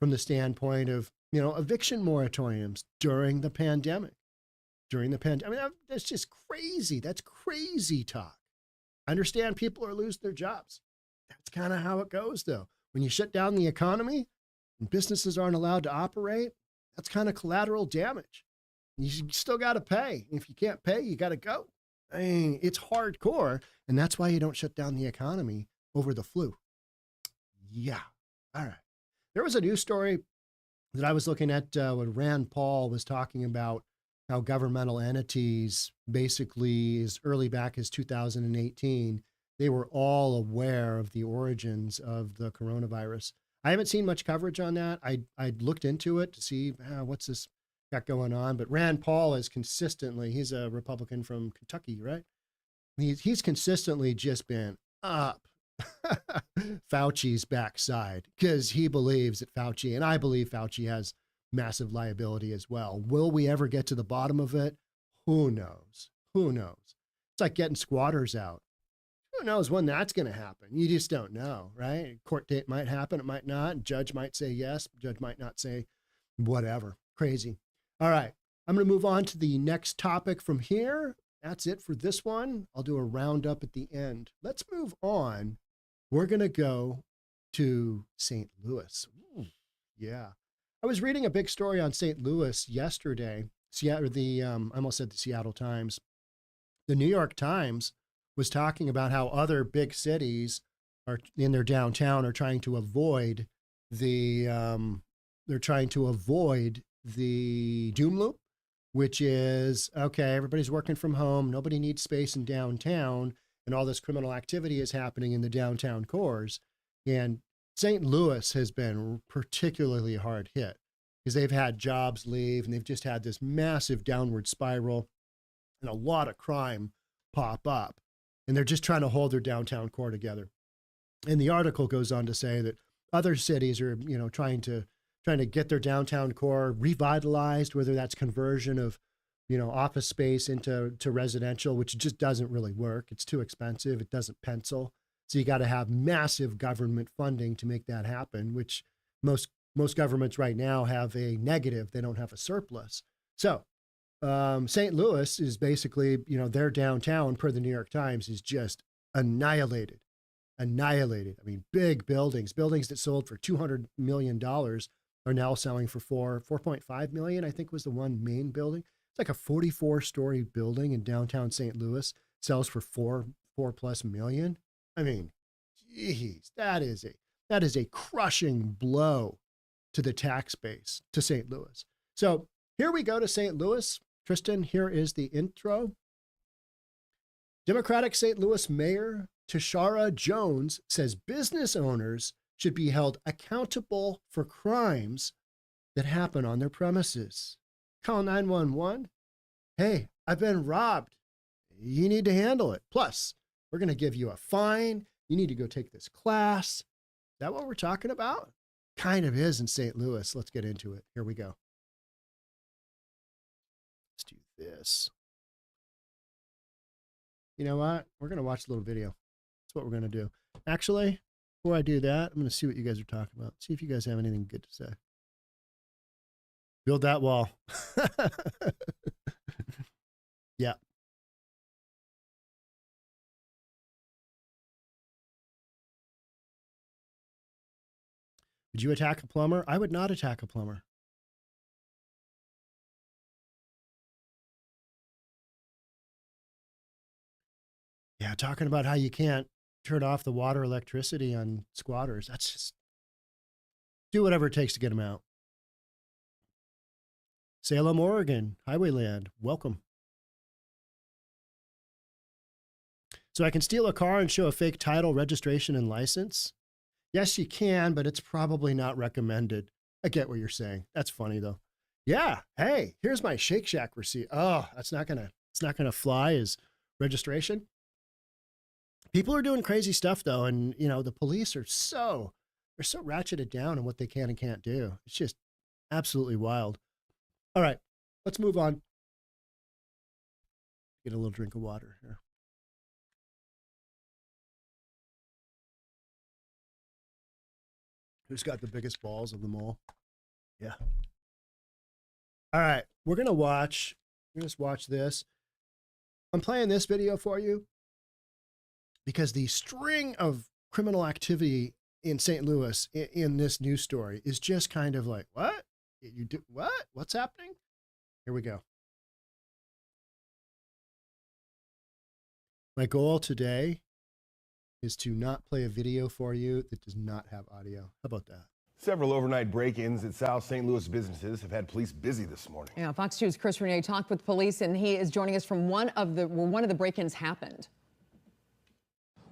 from the standpoint of, eviction moratoriums during the pandemic. I mean, that's just crazy. That's crazy talk. I understand people are losing their jobs. That's kind of how it goes, though. When you shut down the economy and businesses aren't allowed to operate, that's kind of collateral damage. You still got to pay. If you can't pay, you got to go. I mean, it's hardcore, and that's why you don't shut down the economy over the flu. Yeah. All right. There was a news story that I was looking at when Rand Paul was talking about how governmental entities, basically as early back as 2018, they were all aware of the origins of the coronavirus. I haven't seen much coverage on that. I looked into it to see what's this got going on, but Rand Paul is consistently, he's a Republican from Kentucky, right? He's consistently just been up Fauci's backside because he believes that Fauci, and I believe Fauci has massive liability as well. Will we ever get to the bottom of it? Who knows? Who knows? It's like getting squatters out. Who knows when that's going to happen? You just don't know, right? Court date might happen, it might not. Judge might say yes, judge might not say whatever. Crazy. All right, I'm going to move on to the next topic from here. That's it for this one. I'll do a roundup at the end. Let's move on. We're going to go to St. Louis. Ooh, yeah. I was reading a big story on St. Louis yesterday. I almost said the Seattle Times. The New York Times was talking about how other big cities are in their downtown are trying to avoid the doom loop, which is, okay, everybody's working from home, nobody needs space in downtown, and all this criminal activity is happening in the downtown cores. And St. Louis has been particularly hard hit because they've had jobs leave and they've just had this massive downward spiral and a lot of crime pop up. And they're just trying to hold their downtown core together. And the article goes on to say that other cities are, trying to get their downtown core revitalized, whether that's conversion of, office space into residential, which just doesn't really work. It's too expensive. It doesn't pencil. So you got to have massive government funding to make that happen, which most governments right now have a negative. They don't have a surplus. So St. Louis is basically, their downtown, per the New York Times, is just annihilated. annihilated. I mean, big buildings that sold for $200 million are now selling for 4.5 million, I think was the one main building. It's like a 44-story building in downtown St. Louis, sells for four plus million. I mean, geez, that is a crushing blow to the tax base, to St. Louis. So here we go to St. Louis. Tristan, here is the intro. Democratic St. Louis Mayor Tashara Jones says business owners should be held accountable for crimes that happen on their premises. Call 911. Hey, I've been robbed. You need to handle it. Plus, we're going to give you a fine. You need to go take this class. Is that what we're talking about? Kind of is in St. Louis. Let's get into it. Here we go. Let's do this. You know what? We're going to watch a little video. That's what we're going to do. Actually, before I do that, I'm going to see what you guys are talking about. See if you guys have anything good to say. Build that wall. Yeah. Would you attack a plumber? I would not attack a plumber. Yeah, talking about how you can't turn off the water, electricity on squatters. That's just, do whatever it takes to get them out. Salem, Oregon, Highwayland, welcome. So I can steal a car and show a fake title, registration, and license? Yes, you can, but it's probably not recommended. I get what you're saying. That's funny though. Yeah. Hey, here's my Shake Shack receipt. Oh, it's not gonna fly as registration. People are doing crazy stuff though, and you know the police are so ratcheted down on what they can and can't do. It's just absolutely wild. All right, let's move on. Get a little drink of water here. Who's got the biggest balls of them all? Yeah. All right, we're gonna just watch this. I'm playing this video for you because the string of criminal activity in St. Louis in this news story is just kind of like, what? You do what? What's happening? Here we go. My goal today is to not play a video for you that does not have audio. How about that?
Several overnight break-ins at South St. Louis businesses have had police busy this morning.
Yeah, Fox 2's Chris Renee talked with police, and he is joining us from where one of the break-ins happened.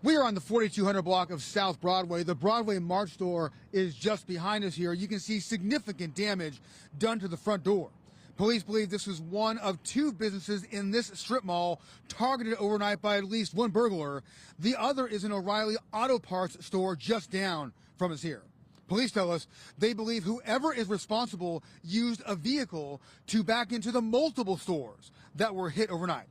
We are on the 4200 block of South Broadway. The Broadway Mart store is just behind us here. You can see significant damage done to the front door. Police believe this was one of two businesses in this strip mall targeted overnight by at least one burglar. The other is an O'Reilly Auto Parts store just down from us here. Police tell us they believe whoever is responsible used a vehicle to back into the multiple stores that were hit overnight.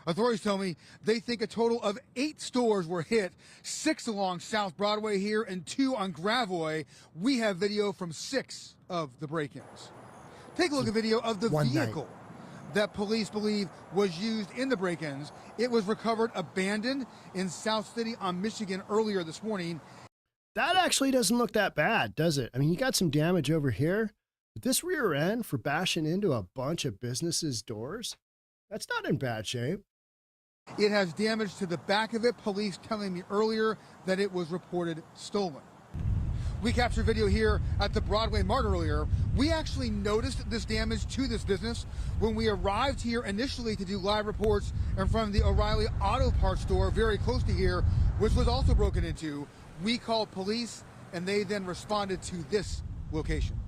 Authorities tell me they think a total of 8 stores were hit, 6 along South Broadway here and 2 on Gravois. We have video from 6 of the break-ins. Take a look at video of the vehicle that police believe was used in the break-ins. It was recovered abandoned in South City on Michigan earlier this morning.
That actually doesn't look that bad, does it? I mean, you got some damage over here, but this rear end for bashing into a bunch of businesses' doors, that's not in bad shape.
It has damage to the back of it. Police telling me earlier that it was reported stolen. We captured video here at the Broadway Mart earlier. We actually noticed this damage to this business when we arrived here initially to do live reports in front of the O'Reilly Auto Parts store very close to here, which was also broken into. We called police and they then responded to this location.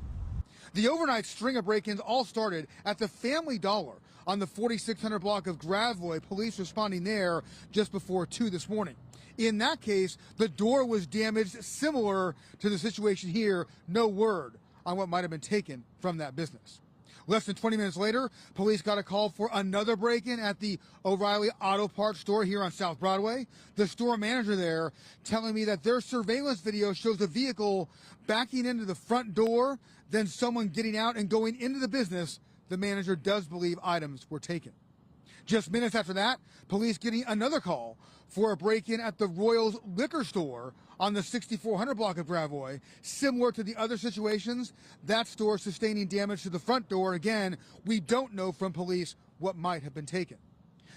The overnight string of break-ins all started at the Family Dollar on the 4600 block of Gravois, police responding there just before 2 this morning. In that case, the door was damaged similar to the situation here. No word on what might have been taken from that business. Less than 20 minutes later, police got a call for another break-in at the O'Reilly Auto Parts store here on South Broadway. The store manager there telling me that their surveillance video shows a vehicle backing into the front door, then someone getting out and going into the business. The manager does believe items were taken. Just minutes after that, police getting another call for a break-in at the Royals liquor store on the 6400 block of Gravois. Similar to the other situations, that store sustaining damage to the front door. Again, we don't know from police what might have been taken.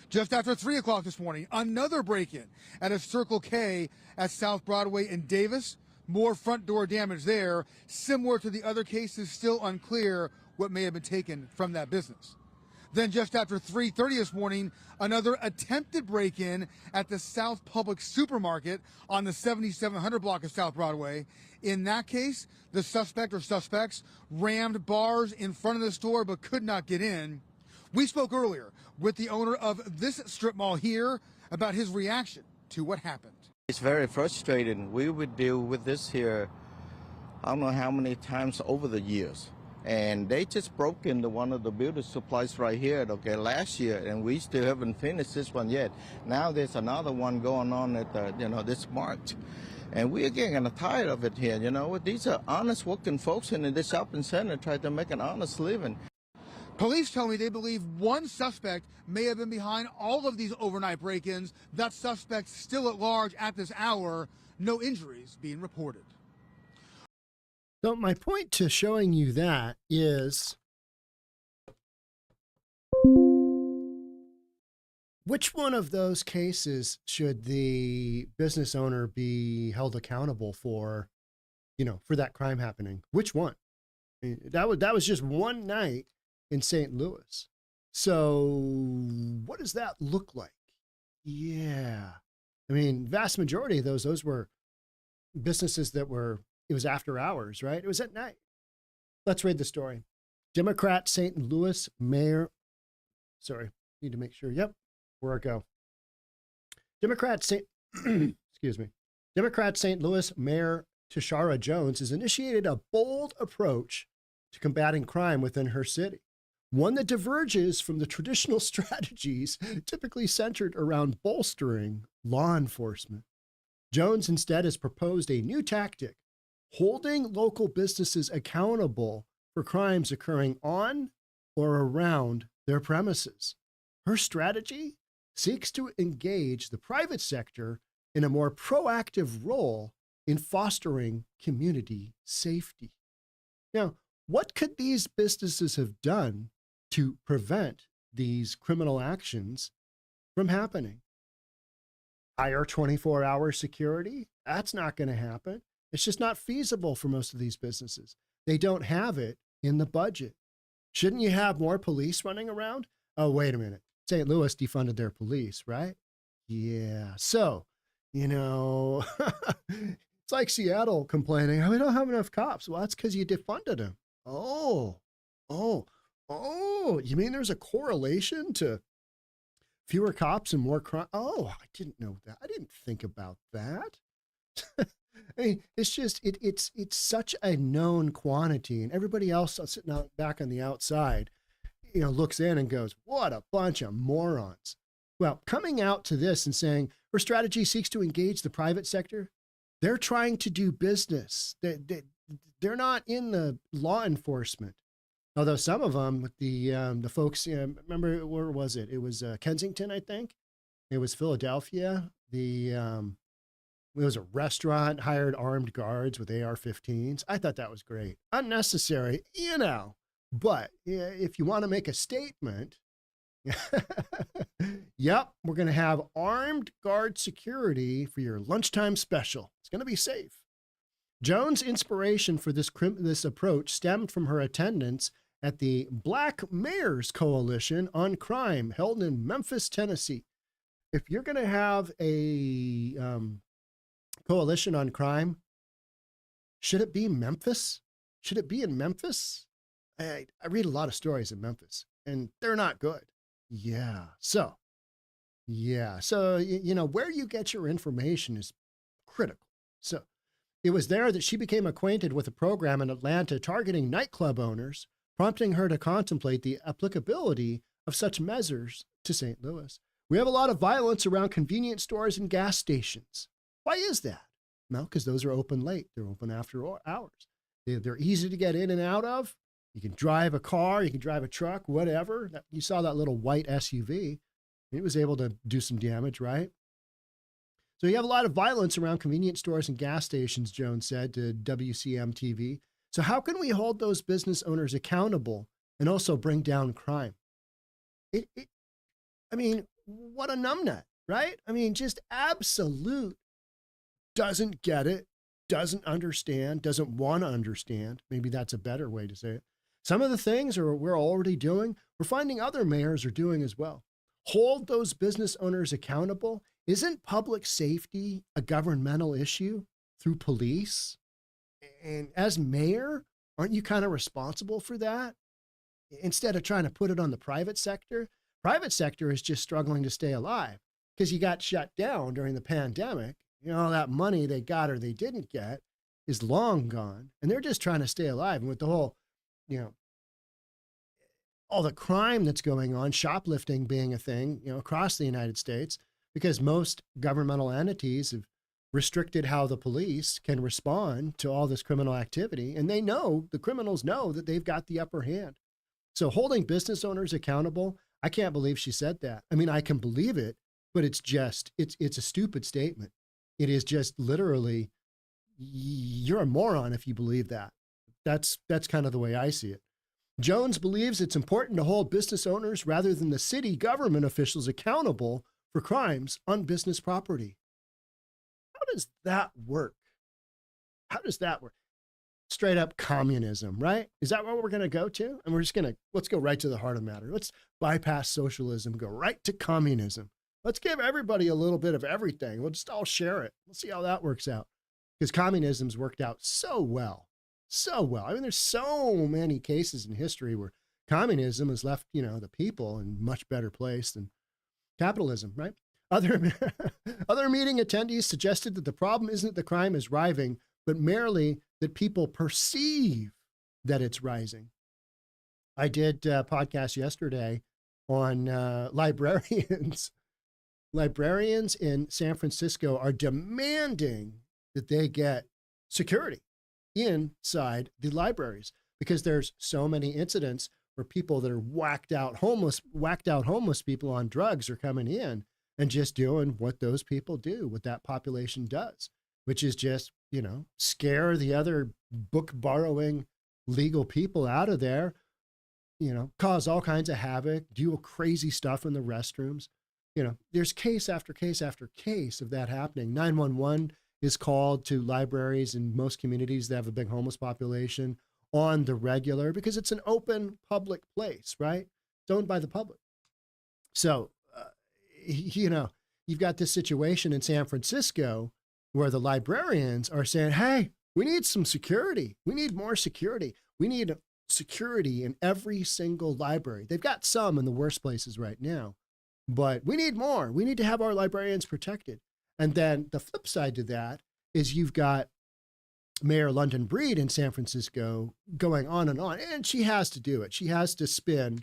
Just after 3 o'clock this morning, another break-in at a Circle K at South Broadway in Davis. More front door damage there. Similar to the other cases, still unclear what may have been taken from that business. Then just after 3:30 this morning, another attempted break-in at the South Public Supermarket on the 7700 block of South Broadway. In that case, the suspect or suspects rammed bars in front of the store but could not get in. We spoke earlier with the owner of this strip mall here about his reaction to what happened.
It's very frustrating. We would deal with this here, I don't know how many times over the years. And they just broke into one of the building supplies right here, okay, last year, and we still haven't finished this one yet. Now there's another one going on at the, this March. And we are getting tired of it here, These are honest working folks in this shopping center trying to make an honest living.
Police tell me they believe one suspect may have been behind all of these overnight break-ins. That suspect still at large at this hour. No injuries being reported.
So my point to showing you that is, which one of those cases should the business owner be held accountable for, for that crime happening? Which one? I mean, that was just one night in St. Louis. So what does that look like? Yeah. I mean, vast majority of those were businesses that were, it was after hours, right? It was at night. Let's read the story. Democrat St. Louis Mayor, need to make sure. Yep, where I go. Democrat St. Democrat St. Louis Mayor Tishara Jones has initiated a bold approach to combating crime within her city, one that diverges from the traditional strategies typically centered around bolstering law enforcement. Jones instead has proposed a new tactic, holding local businesses accountable for crimes occurring on or around their premises. Her strategy seeks to engage the private sector in a more proactive role in fostering community safety. Now, what could these businesses have done to prevent these criminal actions from happening? Hire 24-hour security? That's not going to happen. It's just not feasible for most of these businesses. They don't have it in the budget. Shouldn't you have more police running around? Oh, wait a minute. St. Louis defunded their police, right? Yeah. So, it's like Seattle complaining, we don't have enough cops. Well, that's because you defunded them. Oh, you mean there's a correlation to fewer cops and more crime? Oh, I didn't know that. I didn't think about that. I mean, it's just, it's such a known quantity, and everybody else sitting out back on the outside, looks in and goes, what a bunch of morons. Well, coming out to this and saying her strategy seeks to engage the private sector, they're trying to do business. They're not in the law enforcement. Although some of them, the folks, remember, where was it? It was Kensington, I think. It was Philadelphia. It was a restaurant, hired armed guards with AR-15s. I thought that was great. Unnecessary, but if you want to make a statement, yep, we're going to have armed guard security for your lunchtime special. It's going to be safe. Jones' inspiration for this approach stemmed from her attendance at the Black Mayors Coalition on Crime held in Memphis, Tennessee. If you're going to have a coalition on crime, should it be Memphis? Should it be in Memphis? I read a lot of stories in Memphis, and they're not good. Yeah. So, where you get your information is critical. So it was there that she became acquainted with a program in Atlanta targeting nightclub owners, prompting her to contemplate the applicability of such measures to St. Louis. We have a lot of violence around convenience stores and gas stations. Why is that? Well, because those are open late. They're open after hours. They're easy to get in and out of. You can drive a car, you can drive a truck, whatever. You saw that little white SUV. He was able to do some damage, right? So you have a lot of violence around convenience stores and gas stations, Jones said to WCM TV. So how can we hold those business owners accountable and also bring down crime? I mean, what a numbnut, right? I mean, just absolute doesn't get it, doesn't understand, doesn't want to understand. Maybe that's a better way to say it. Some of the things we're already doing, we're finding other mayors are doing as well. Hold those business owners accountable. Isn't public safety a governmental issue through police? And as mayor, aren't you kind of responsible for that? Instead of trying to put it on the private sector is just struggling to stay alive because you got shut down during the pandemic. You know, all that money they got or they didn't get is long gone. And they're just trying to stay alive. And with the whole, you know, all the crime that's going on, shoplifting being a thing, you know, across the United States, because most governmental entities have restricted how the police can respond to all this criminal activity. And they know, the criminals know that they've got the upper hand. So holding business owners accountable, I can't believe she said that. I mean, I can believe it, but it's a stupid statement. It is just literally, you're a moron if you believe that. That's kind of the way I see it. Jones believes it's important to hold business owners rather than the city government officials accountable for crimes on business property. How does that work? How does that work? Straight up communism, right? Is that what we're going to go to? And let's go right to the heart of the matter. Let's bypass socialism, go right to communism. Let's give everybody a little bit of everything. We'll just all share it. We'll see how that works out. Because communism's worked out so well. So well. I mean, there's so many cases in history where communism has left, you know, the people in a much better place than capitalism, right? Other meeting attendees suggested that the problem isn't the crime is rising, but merely that people perceive that it's rising. I did a podcast yesterday on librarians. Librarians in San Francisco are demanding that they get security inside the libraries because there's so many incidents where people that are whacked out homeless people on drugs are coming in and just doing what those people do, what that population does, which is just, you know, scare the other book borrowing legal people out of there, you know, cause all kinds of havoc, do crazy stuff in the restrooms. You know, there's case after case after case of that happening. 911 is called to libraries in most communities that have a big homeless population on the regular because it's an open public place, right? It's owned by the public. So, you know, you've got this situation in San Francisco where the librarians are saying, hey, we need some security. We need more security. We need security in every single library. They've got some in the worst places right now, but we need more. We need to have our librarians protected. And then the flip side to that is you've got Mayor London Breed in San Francisco going on, and she has to do it. She has to spin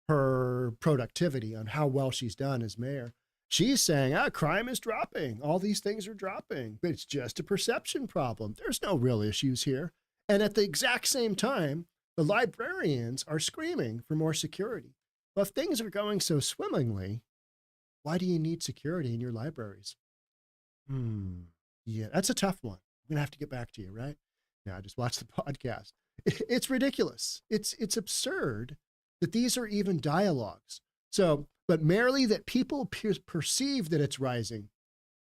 her productivity on how well she's done as mayor. She's saying, crime is dropping. All these things are dropping, but it's just a perception problem. There's no real issues here. And at the exact same time, the librarians are screaming for more security. Well, if things are going so swimmingly, why do you need security in your libraries? Yeah, that's a tough one. I'm going to have to get back to you, right? Now, I just watched the podcast. It's ridiculous. It's absurd that these are even dialogues. So, but merely that people perceive that it's rising.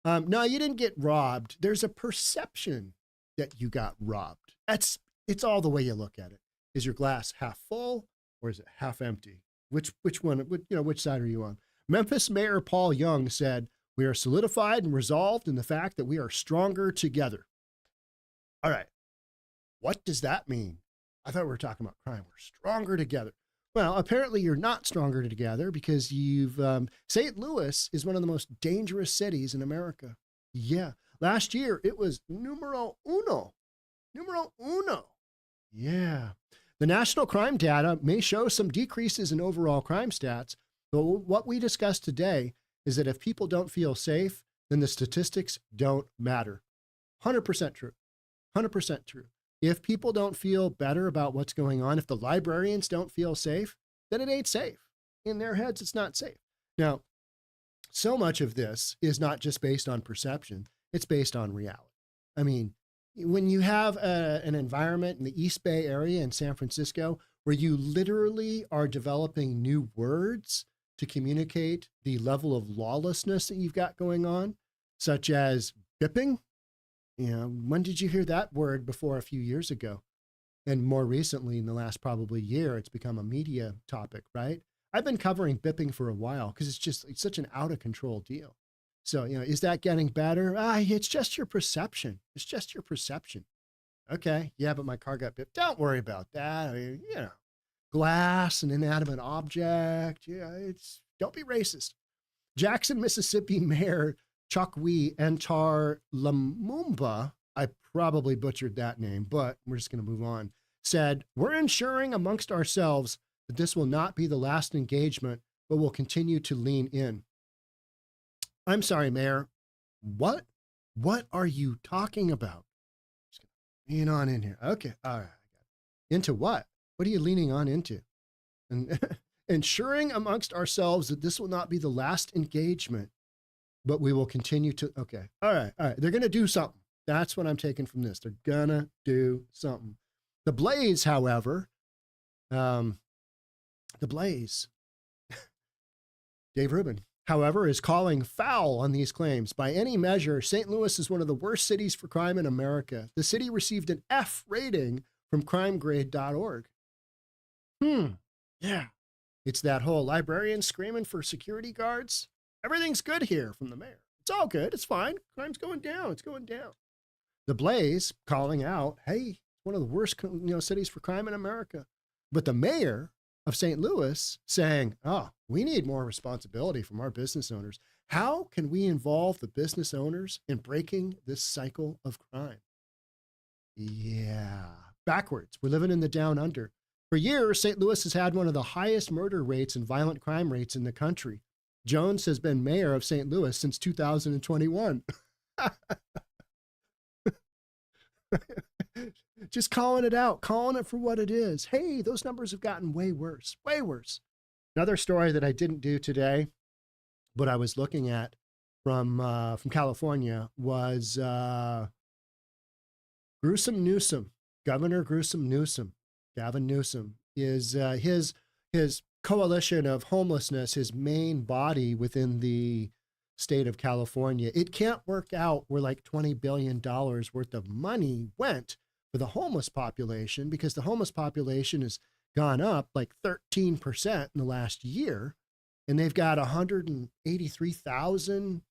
No, you didn't get robbed. There's a perception that you got robbed. It's all the way you look at it. Is your glass half full or is it half empty? Which one, which side are you on? Memphis Mayor Paul Young said, "We are solidified and resolved in the fact that we are stronger together." All right. What does that mean? I thought we were talking about crime. We're stronger together. Well, apparently you're not stronger together because St. Louis is one of the most dangerous cities in America. Yeah. Last year, it was numero uno. Numero uno. Yeah. The national crime data may show some decreases in overall crime stats, but what we discussed today is that if people don't feel safe, then the statistics don't matter. 100% true. 100% true. If people don't feel better about what's going on, if the librarians don't feel safe, then it ain't safe. In their heads, it's not safe. Now, so much of this is not just based on perception, it's based on reality. I mean, when you have an environment in the East Bay area in San Francisco where you literally are developing new words to communicate the level of lawlessness that you've got going on, such as bipping. When did you hear that word before a few years ago? And more recently, in the last probably year, it's become a media topic, right? I've been covering bipping for a while because it's such an out of control deal. So, is that getting better? It's just your perception. It's just your perception. Okay. Yeah, but my car got bipped. Don't worry about that. I mean, glass, an inanimate object. Don't be racist. Jackson, Mississippi Mayor Chokwe Entar Lumumba, I probably butchered that name, but we're just going to move on, said, "We're ensuring amongst ourselves that this will not be the last engagement, but will continue to lean in." I'm sorry, Mayor. What? What are you talking about? Just gonna lean on in here. Okay. All right. Into what? What are you leaning on into? And ensuring amongst ourselves that this will not be the last engagement, but we will continue to. Okay. All right. All right. They're going to do something. That's what I'm taking from this. They're going to do something. The Blaze, however, Dave Rubin, however, is calling foul on these claims. By any measure, St. Louis is one of the worst cities for crime in America. The city received an F rating from crimegrade.org. Yeah. It's that whole librarian screaming for security guards. Everything's good here from the mayor. It's all good. It's fine. Crime's going down. It's going down. The Blaze calling out, hey, one of the worst cities for crime in America. But the mayor of St. Louis saying, we need more responsibility from our business owners. How can we involve the business owners in breaking this cycle of crime? Yeah, backwards. We're living in the down under. For years, St. Louis has had one of the highest murder rates and violent crime rates in the country. Jones has been mayor of St. Louis since 2021. Just calling it out, calling it for what it is. Hey, those numbers have gotten way worse, way worse. Another story that I didn't do today, but I was looking at from California was Gruesome Newsom, Governor Gruesome Newsom, Gavin Newsom, is his coalition of homelessness, his main body within the state of California. It can't work out where like $20 billion worth of money went for the homeless population, because the homeless population has gone up like 13% in the last year. And they've got 183,000,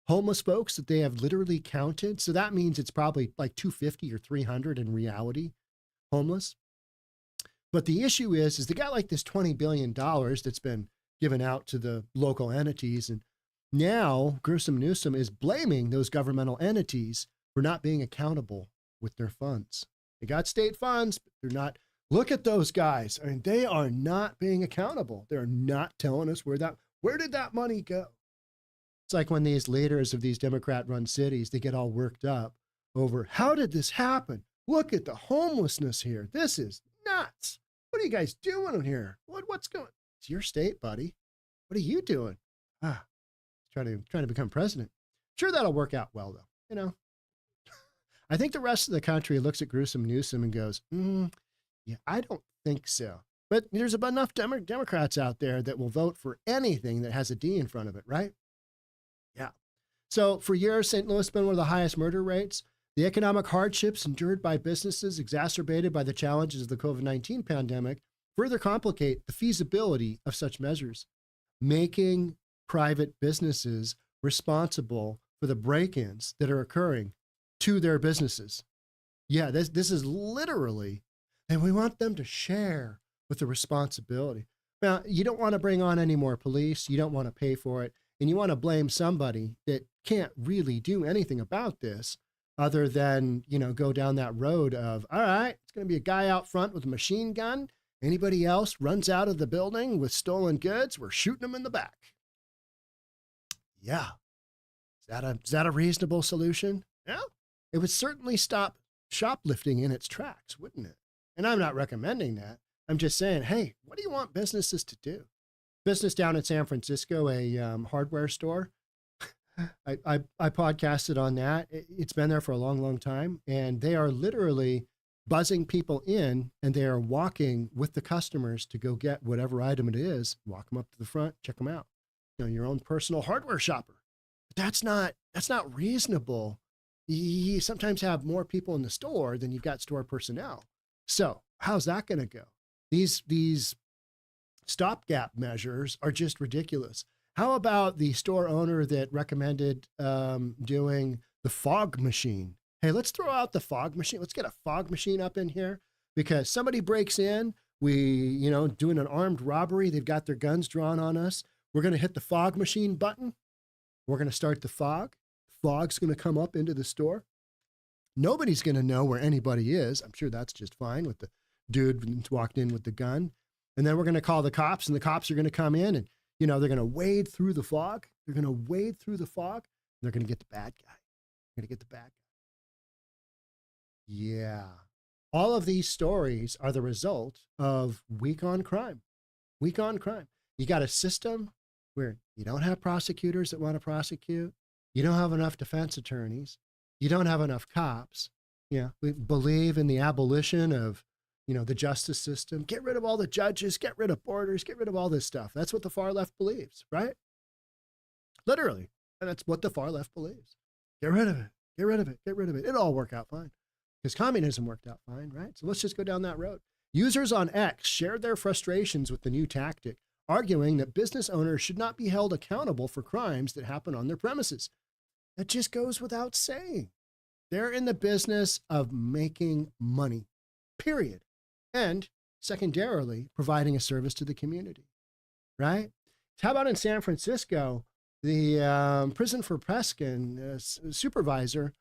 homeless folks that they have literally counted. So that means it's probably like 250 or 300 in reality homeless. But the issue is they got like this $20 billion that's been given out to the local entities. And now Gruesome Newsom is blaming those governmental entities for not being accountable with their funds. They got state funds, but they're not. Look at those guys. I mean, they are not being accountable. They're not telling us where did that money go? It's like when these leaders of these Democrat-run cities, they get all worked up over, how did this happen? Look at the homelessness here. This is nuts. What are you guys doing here? What's going on? It's your state, buddy. What are you doing? Trying to become president. Sure, that'll work out well, though. I think the rest of the country looks at Gruesome Newsom and goes, yeah, I don't think so. But there's enough Democrats out there that will vote for anything that has a D in front of it, right? Yeah. So for years, St. Louis has been one of the highest murder rates. The economic hardships endured by businesses, exacerbated by the challenges of the COVID-19 pandemic, further complicate the feasibility of such measures, making private businesses responsible for the break-ins that are occurring to their businesses. Yeah, this is literally, and we want them to share with the responsibility. Now, you don't want to bring on any more police. You don't want to pay for it. And you want to blame somebody that can't really do anything about this other than, go down that road of, all right, it's going to be a guy out front with a machine gun. Anybody else runs out of the building with stolen goods, we're shooting them in the back. Yeah. Is that a reasonable solution? Yeah. It would certainly stop shoplifting in its tracks, wouldn't it? And I'm not recommending that. I'm just saying, hey, what do you want businesses to do? business down in San Francisco, a hardware store. I podcasted on that. It's been there for a long, long time. And they are literally buzzing people in, and they are walking with the customers to go get whatever item it is, walk them up to the front, check them out. Your own personal hardware shopper. That's not reasonable. You sometimes have more people in the store than you've got store personnel. So how's that going to go? These stopgap measures are just ridiculous. How about the store owner that recommended doing the fog machine? Hey, let's throw out the fog machine. Let's get a fog machine up in here because somebody breaks in. Doing an armed robbery. They've got their guns drawn on us. We're going to hit the fog machine button. We're going to start the fog. Fog's going to come up into the store. Nobody's going to know where anybody is. I'm sure that's just fine with the dude who walked in with the gun. And then we're going to call the cops, and the cops are going to come in, and, they're going to wade through the fog. They're going to wade through the fog. And they're going to get the bad guy. They're going to get the bad guy. Yeah. All of these stories are the result of weak on crime. Weak on crime. You got a system where you don't have prosecutors that want to prosecute. You don't have enough defense attorneys. You don't have enough cops. We believe in the abolition of, the justice system. Get rid of all the judges, get rid of borders, get rid of all this stuff. That's what the far left believes, right? Literally. And that's what the far left believes. Get rid of it. Get rid of it. Get rid of it. It'll all work out fine because communism worked out fine, right? So let's just go down that road. Users on X shared their frustrations with the new tactic, arguing that business owners should not be held accountable for crimes that happen on their premises. That just goes without saying. They're in the business of making money, period. And secondarily, providing a service to the community, right? How about in San Francisco, the prison for Preston supervisor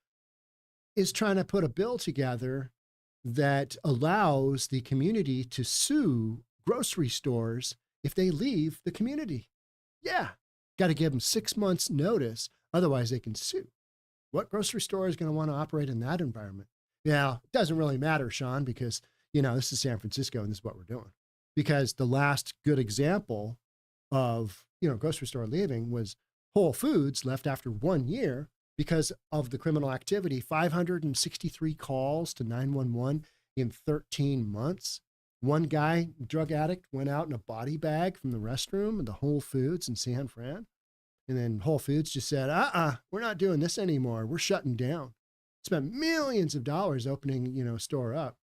is trying to put a bill together that allows the community to sue grocery stores if they leave the community. Yeah, got to give them 6 months notice. Otherwise, they can sue. What grocery store is going to want to operate in that environment? Yeah, it doesn't really matter, Sean, because, this is San Francisco and this is what we're doing. Because the last good example of, grocery store leaving was Whole Foods left after 1 year because of the criminal activity, 563 calls to 911 in 13 months. One guy, drug addict, went out in a body bag from the restroom at the Whole Foods in San Fran. And then Whole Foods just said, we're not doing this anymore. We're shutting down. Spent millions of dollars opening, a store up.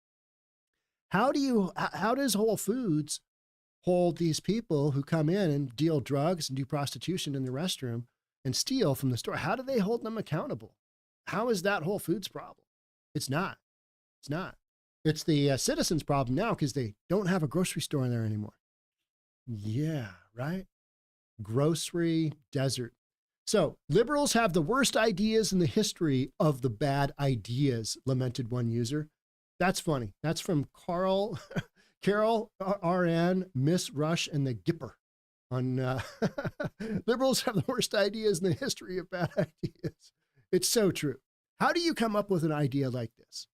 How does Whole Foods hold these people who come in and deal drugs and do prostitution in the restroom and steal from the store? How do they hold them accountable? How is that Whole Foods problem? It's not. It's not. It's the citizens' problem now because they don't have a grocery store in there anymore. Yeah, right? Grocery desert. So liberals have the worst ideas in the history of the bad ideas, lamented one user. That's funny. That's from Carol RN, Miss Rush, and the Gipper on liberals have the worst ideas in the history of bad ideas. It's so true. How do you come up with an idea like this?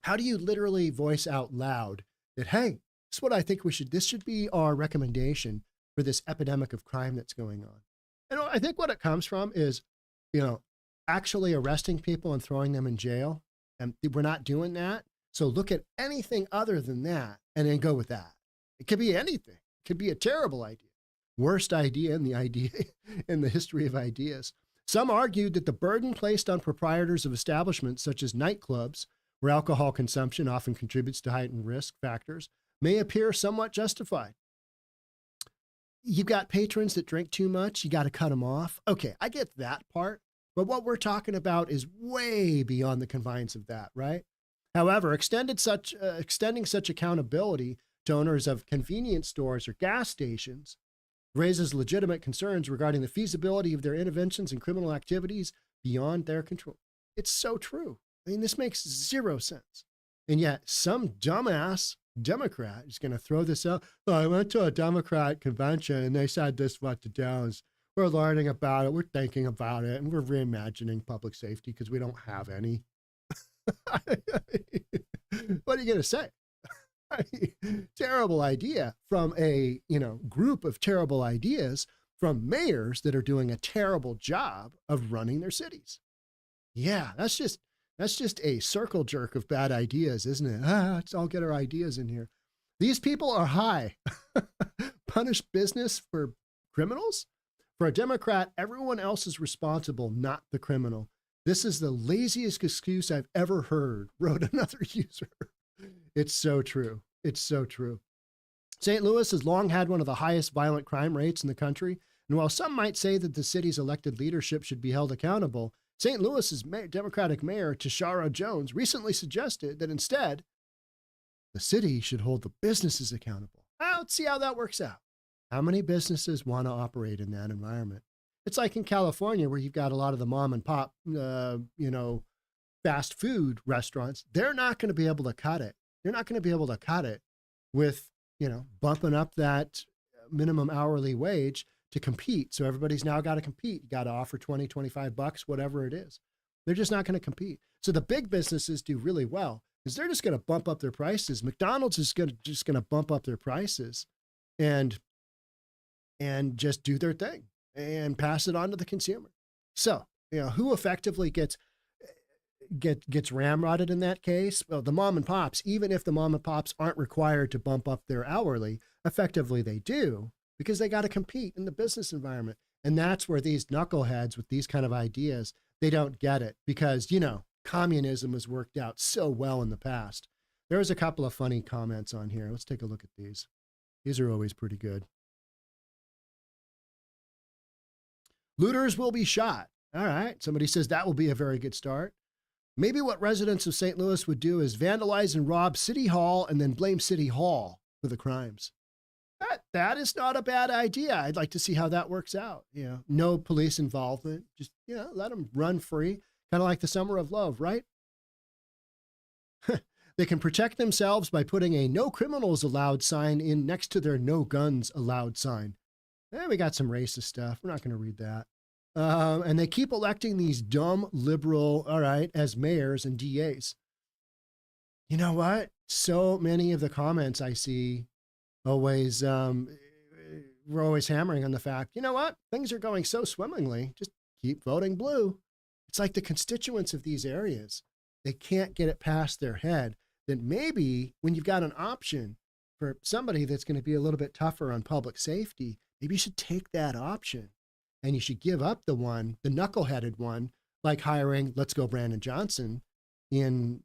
How do you literally voice out loud that, hey, this is what I think this should be our recommendation for this epidemic of crime that's going on? And I think what it comes from is, actually arresting people and throwing them in jail. And we're not doing that. So look at anything other than that and then go with that. It could be anything. It could be a terrible idea. Worst idea in the history of ideas. Some argued that the burden placed on proprietors of establishments such as nightclubs, where alcohol consumption often contributes to heightened risk factors, may appear somewhat justified. You've got patrons that drink too much. You got to cut them off. Okay, I get that part. But what we're talking about is way beyond the confines of that, right? However, extending such accountability to owners of convenience stores or gas stations raises legitimate concerns regarding the feasibility of their interventions and criminal activities beyond their control. It's so true. I mean, this makes zero sense. And yet some dumbass Democrat is going to throw this out. Oh, I went to a Democrat convention and they said this, what to do. We're learning about it. We're thinking about it. And we're reimagining public safety because we don't have any. What are you going to say? Terrible idea from a, group of terrible ideas from mayors that are doing a terrible job of running their cities. Yeah, that's just a circle jerk of bad ideas, isn't it? Let's all get our ideas in here. These people are high. Punish business for criminals? For a Democrat, everyone else is responsible, not the criminal. This is the laziest excuse I've ever heard, wrote another user. It's so true. It's so true. St. Louis has long had one of the highest violent crime rates in the country. And while some might say that the city's elected leadership should be held accountable, St. Louis's Democratic Mayor Tashara Jones recently suggested that instead, the city should hold the businesses accountable. Let's see how that works out. How many businesses want to operate in that environment? It's like in California where you've got a lot of the mom and pop, fast food restaurants. They're not going to be able to cut it. They're not going to be able to cut it with, bumping up that minimum hourly wage to compete. So everybody's now got to compete. You got to offer 20, 25 bucks, whatever it is. They're just not going to compete. So the big businesses do really well because they're just going to bump up their prices. McDonald's is just going to bump up their prices and just do their thing and pass it on to the consumer. So, who effectively gets ramrodded in that case? Well, the mom and pops. Even if the mom and pops aren't required to bump up their hourly, effectively they do because they got to compete in the business environment. And that's where these knuckleheads with these kind of ideas, they don't get it because, communism has worked out so well in the past. There was a couple of funny comments on here. Let's take a look at these. These are always pretty good. Looters will be shot. All right. Somebody says that will be a very good start. Maybe what residents of St. Louis would do is vandalize and rob City Hall and then blame City Hall for the crimes. That is not a bad idea. I'd like to see how that works out. No police involvement. Just, let them run free. Kind of like the Summer of Love, right? They can protect themselves by putting a no criminals allowed sign in next to their no guns allowed sign. We got some racist stuff. We're not going to read that. And they keep electing these dumb liberal, all right, as mayors and DAs. You know what? So many of the comments I see always, we're always hammering on the fact, you know what? Things are going so swimmingly. Just keep voting blue. It's like the constituents of these areas, they can't get it past their head that maybe when you've got an option for somebody that's going to be a little bit tougher on public safety, maybe you should take that option and you should give up the knuckleheaded one, like hiring Let's Go Brandon Johnson in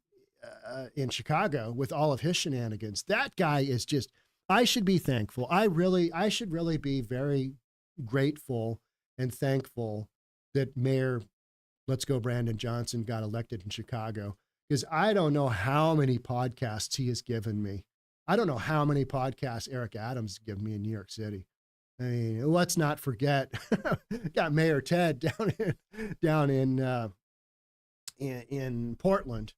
Chicago with all of his shenanigans. That guy is just, I should be thankful. I should really be very grateful and thankful that Mayor Let's Go Brandon Johnson got elected in Chicago because I don't know how many podcasts he has given me. I don't know how many podcasts Eric Adams has given me in New York City. I mean, let's not forget, got Mayor Ted down in Portland.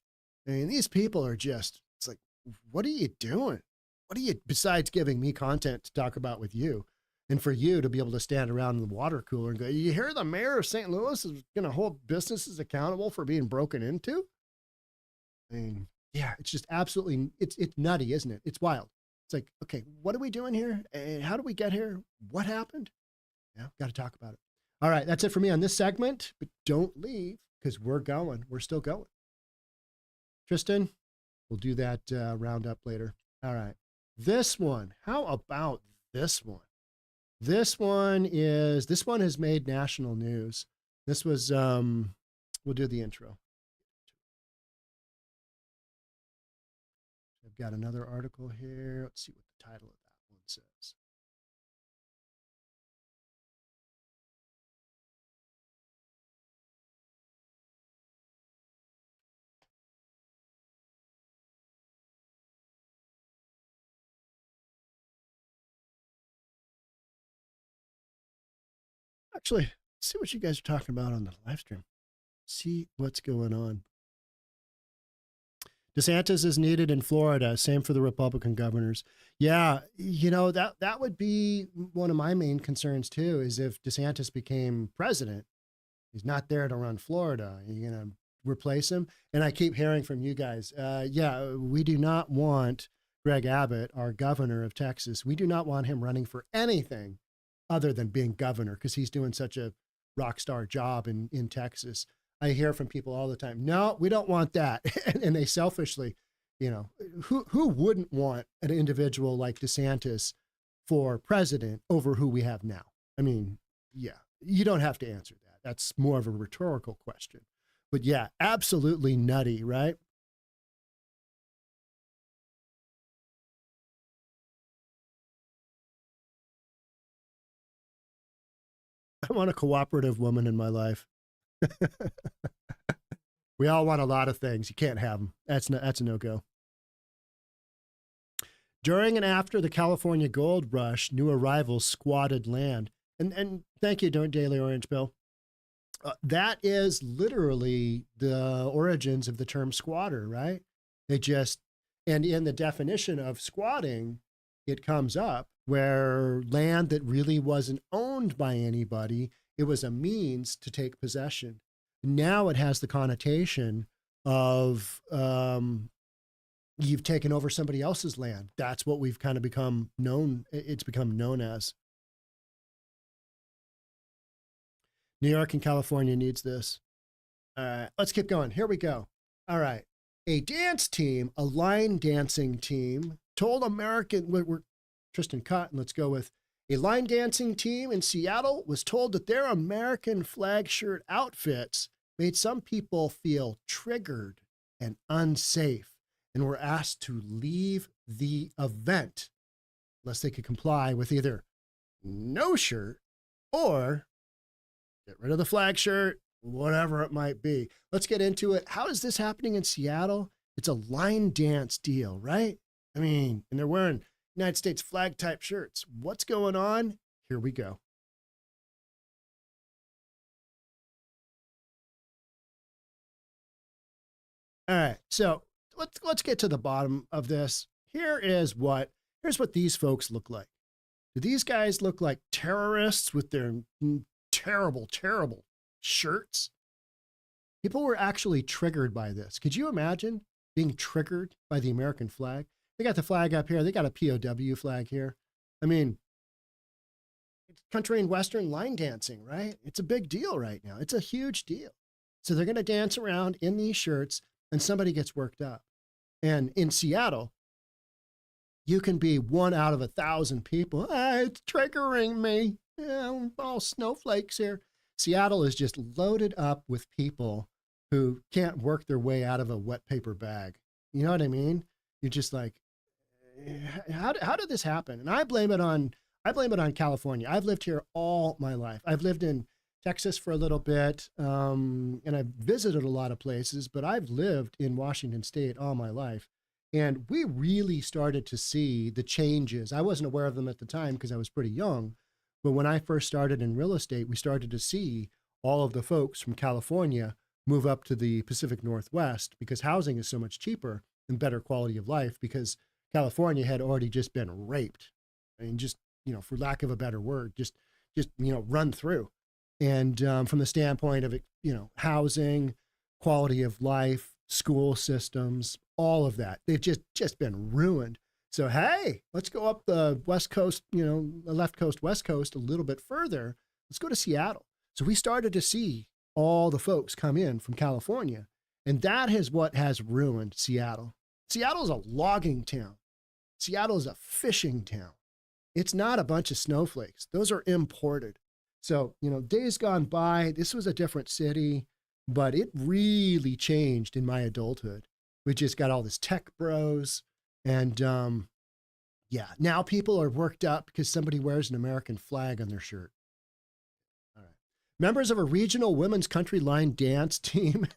I mean, these people are just, it's like, what are you doing? What are you, besides giving me content to talk about with you and for you to be able to stand around in the water cooler and go, you hear the mayor of St. Louis is going to hold businesses accountable for being broken into? I mean, yeah, it's just absolutely, it's nutty, isn't it? It's wild. It's like, okay, what are we doing here? And how do we get here? What happened? Yeah, got to talk about it. All right, that's it for me on this segment, but don't leave because we're going. We're still going. Tristan, we'll do that roundup later. All right. This one, how about this one? This one has made national news. This was, we'll do the intro. I've got another article here. Let's see what the title of that one says. Actually, let's see what you guys are talking about on the live stream. See what's going on. DeSantis is needed in Florida. Same for the Republican governors. Yeah, that would be one of my main concerns too, is if DeSantis became president, he's not there to run Florida. You're going to replace him. And I keep hearing from you guys, we do not want Greg Abbott, our governor of Texas, we do not want him running for anything other than being governor because he's doing such a rock star job in Texas. I hear from people all the time, no, we don't want that. And they selfishly, who wouldn't want an individual like DeSantis for president over who we have now? I mean, yeah, you don't have to answer that. That's more of a rhetorical question. But yeah, absolutely nutty, right? I want a cooperative woman in my life. We all want a lot of things. You can't have them. That's a no-go. During and after the California gold rush, new arrivals squatted land. And thank you, Daily Orange Bill. That is literally the origins of the term squatter, right? And in the definition of squatting, it comes up where land that really wasn't owned by anybody, it was a means to take possession. Now it has the connotation of you've taken over somebody else's land. That's what we've kind of become known. It's become known as. New York and California needs this. All right, let's keep going. Here we go. All right. A dance team, a line dancing team, told we're Tristan Cotton, let's go with a line dancing team in Seattle was told that their American flag shirt outfits made some people feel triggered and unsafe and were asked to leave the event unless they could comply with either no shirt or get rid of the flag shirt, whatever it might be. Let's get into it. How is this happening in Seattle? It's a line dance deal, right? I mean, and they're wearing United States flag type shirts. What's going on? Here we go. All right, so let's get to the bottom of this. Here's what these folks look like. Do these guys look like terrorists with their terrible, terrible shirts? People were actually triggered by this. Could you imagine being triggered by the American flag? They got the flag up here. They got a POW flag here. I mean, it's country and Western line dancing, right? It's a big deal right now. It's a huge deal. So they're going to dance around in these shirts and somebody gets worked up. And in Seattle, you can be 1 out of 1,000 people. It's triggering me. Yeah, all snowflakes here. Seattle is just loaded up with people who can't work their way out of a wet paper bag. You know what I mean? You're just like, how did this happen? And I blame it on California. I've lived here all my life. I've lived in Texas for a little bit, and I've visited a lot of places, but I've lived in Washington State all my life. And we really started to see the changes. I wasn't aware of them at the time because I was pretty young. But when I first started in real estate, we started to see all of the folks from California move up to the Pacific Northwest because housing is so much cheaper and better quality of life because California had already just been raped. I mean, just, for lack of a better word, just run through. And from the standpoint of, housing, quality of life, school systems, all of that, they've just been ruined. So, hey, let's go up the West Coast, the left coast, West Coast a little bit further. Let's go to Seattle. So we started to see all the folks come in from California. And that is what has ruined Seattle. Seattle is a logging town. Seattle is a fishing town. It's not a bunch of snowflakes. Those are imported. So, days gone by, this was a different city, but it really changed in my adulthood. We just got all this tech bros. And now people are worked up because somebody wears an American flag on their shirt. All right. Members of a regional women's country line dance team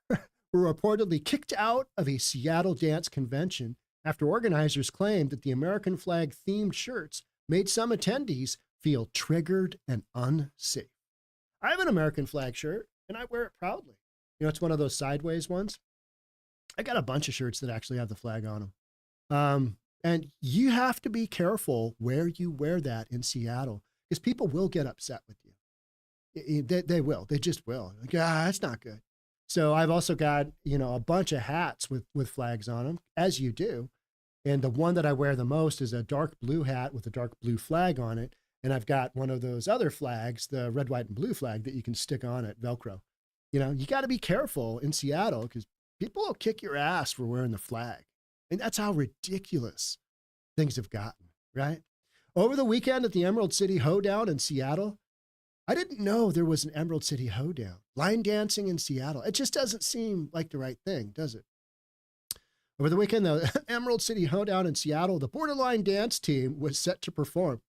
were reportedly kicked out of a Seattle dance convention after organizers claimed that the American flag themed shirts made some attendees feel triggered and unsafe. I have an American flag shirt and I wear it proudly. It's one of those sideways ones. I got a bunch of shirts that actually have the flag on them. And you have to be careful where you wear that in Seattle because people will get upset with you. They will. They just will. Like, that's not good. So I've also got, a bunch of hats with flags on them, as you do. And the one that I wear the most is a dark blue hat with a dark blue flag on it. And I've got one of those other flags, the red, white, and blue flag that you can stick on at Velcro. You know, you got to be careful in Seattle because people will kick your ass for wearing the flag. And that's how ridiculous things have gotten, right? Over the weekend at the Emerald City Hoedown in Seattle, I didn't know there was an Emerald City Hoedown. Line dancing in Seattle. It just doesn't seem like the right thing, does it? Over the weekend, the Emerald City Hoedown in Seattle, the Borderline dance team was set to perform,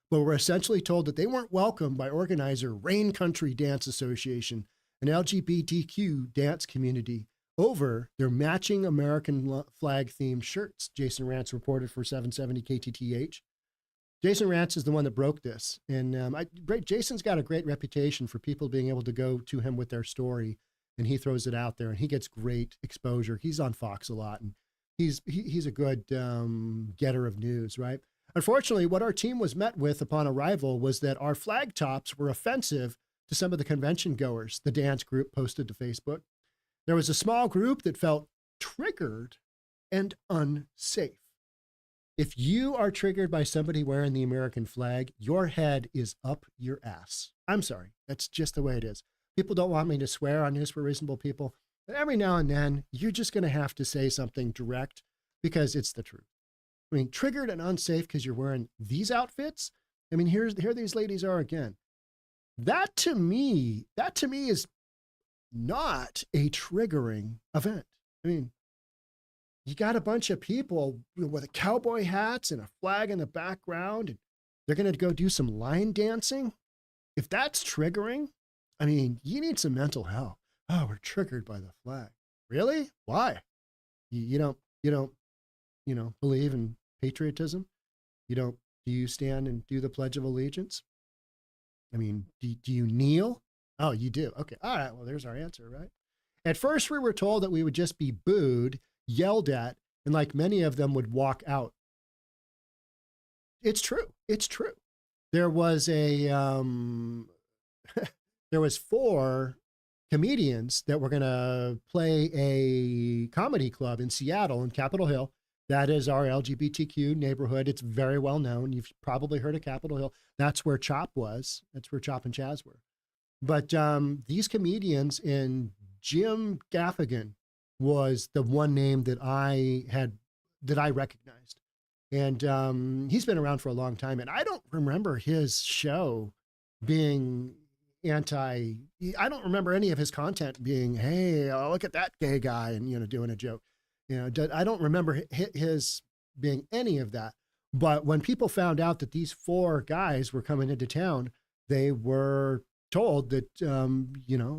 but were essentially told that they weren't welcomed by organizer Rain Country Dance Association, an LGBTQ dance community, over their matching American flag-themed shirts. Jason Rantz reported for 770 KTTH. Jason Rantz is the one that broke this. And Jason's got a great reputation for people being able to go to him with their story, and he throws it out there, and he gets great exposure. He's on Fox a lot, and he's a good getter of news, right? Unfortunately, what our team was met with upon arrival was that our flag tops were offensive to some of the convention goers, the dance group posted to Facebook. There was a small group that felt triggered and unsafe. If you are triggered by somebody wearing the American flag, your head is up your ass. I'm sorry. That's just the way it is. People don't want me to swear on News for Reasonable People, but every now and then, you're just going to have to say something direct because it's the truth. I mean, triggered and unsafe because you're wearing these outfits. I mean, here these ladies are again. That to me is not a triggering event. I mean, you got a bunch of people with cowboy hats and a flag in the background, and they're going to go do some line dancing. If that's triggering, I mean, you need some mental health. Oh, we're triggered by the flag. Really? Why? You don't believe in patriotism? Do you stand and do the Pledge of Allegiance? I mean, do you kneel? Oh, you do. Okay. All right. Well, there's our answer, right? At first, we were told that we would just be booed, yelled at, and like many of them would walk out. It's true. It's true. There was there was 4 comedians that were going to play a comedy club in Seattle, in Capitol Hill. That is our LGBTQ neighborhood. It's very well known. You've probably heard of Capitol Hill. That's where CHOP was. That's where CHOP and Chaz were. But these comedians, and Jim Gaffigan was the one name that I recognized. And he's been around for a long time. And I don't remember his show being I don't remember any of his content being, hey, look at that gay guy and, doing a joke. I don't remember his being any of that. But when people found out that these 4 guys were coming into town, they were told that,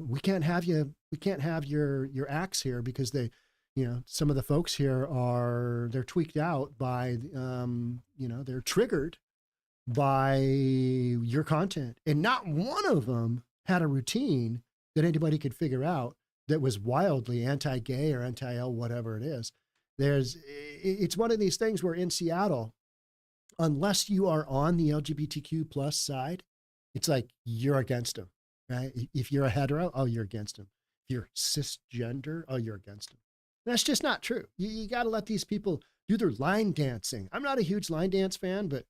we can't have your acts here because some of the folks here they're tweaked out by, they're triggered by your content. And not one of them had a routine that anybody could figure out that was wildly anti-gay or anti-L, whatever it is. It's one of these things where in Seattle, unless you are on the LGBTQ plus side, it's like you're against them, right? If you're a hetero, oh, you're against them. If you're cisgender, oh, you're against them. That's just not true. You got to let these people do their line dancing. I'm not a huge line dance fan, but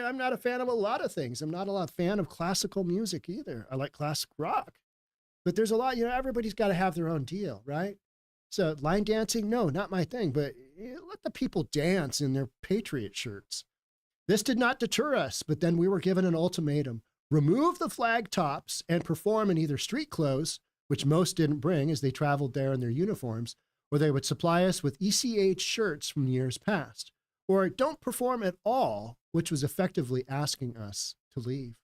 I'm not a fan of a lot of things. I'm not a fan of classical music either. I like classic rock. But there's a lot, everybody's got to have their own deal, right? So line dancing, no, not my thing, but let the people dance in their Patriot shirts. This did not deter us, but then we were given an ultimatum. Remove the flag tops and perform in either street clothes, which most didn't bring as they traveled there in their uniforms, or they would supply us with ECH shirts from years past, or don't perform at all, which was effectively asking us to leave.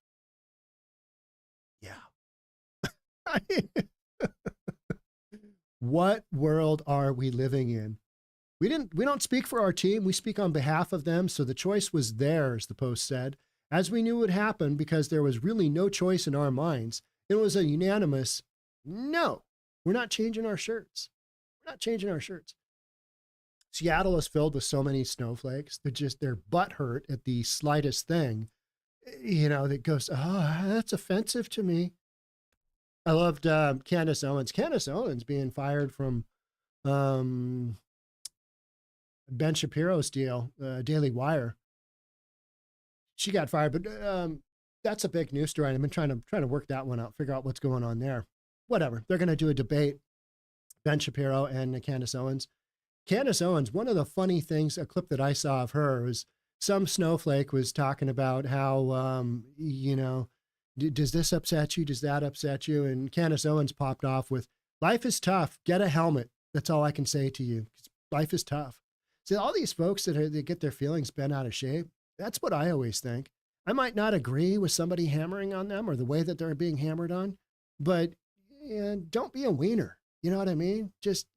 Yeah. What world are we living in? We don't speak for our team. We speak on behalf of them. So the choice was theirs, the Post said, as we knew would happen because there was really no choice in our minds. It was a unanimous, no, we're not changing our shirts. We're not changing our shirts. Seattle is filled with so many snowflakes. They're butthurt at the slightest thing, that goes, oh, that's offensive to me. I loved Candace Owens. Candace Owens being fired from Ben Shapiro's deal, Daily Wire. She got fired, but that's a big news story. I've been trying to work that one out, figure out what's going on there. Whatever. They're going to do a debate, Ben Shapiro and Candace Owens. Candace Owens, one of the funny things, a clip that I saw of her was some snowflake was talking about how, does this upset you? Does that upset you? And Candace Owens popped off with, life is tough. Get a helmet. That's all I can say to you. Life is tough. So all these folks that get their feelings bent out of shape, that's what I always think. I might not agree with somebody hammering on them or the way that they're being hammered on, but don't be a wiener. You know what I mean? Just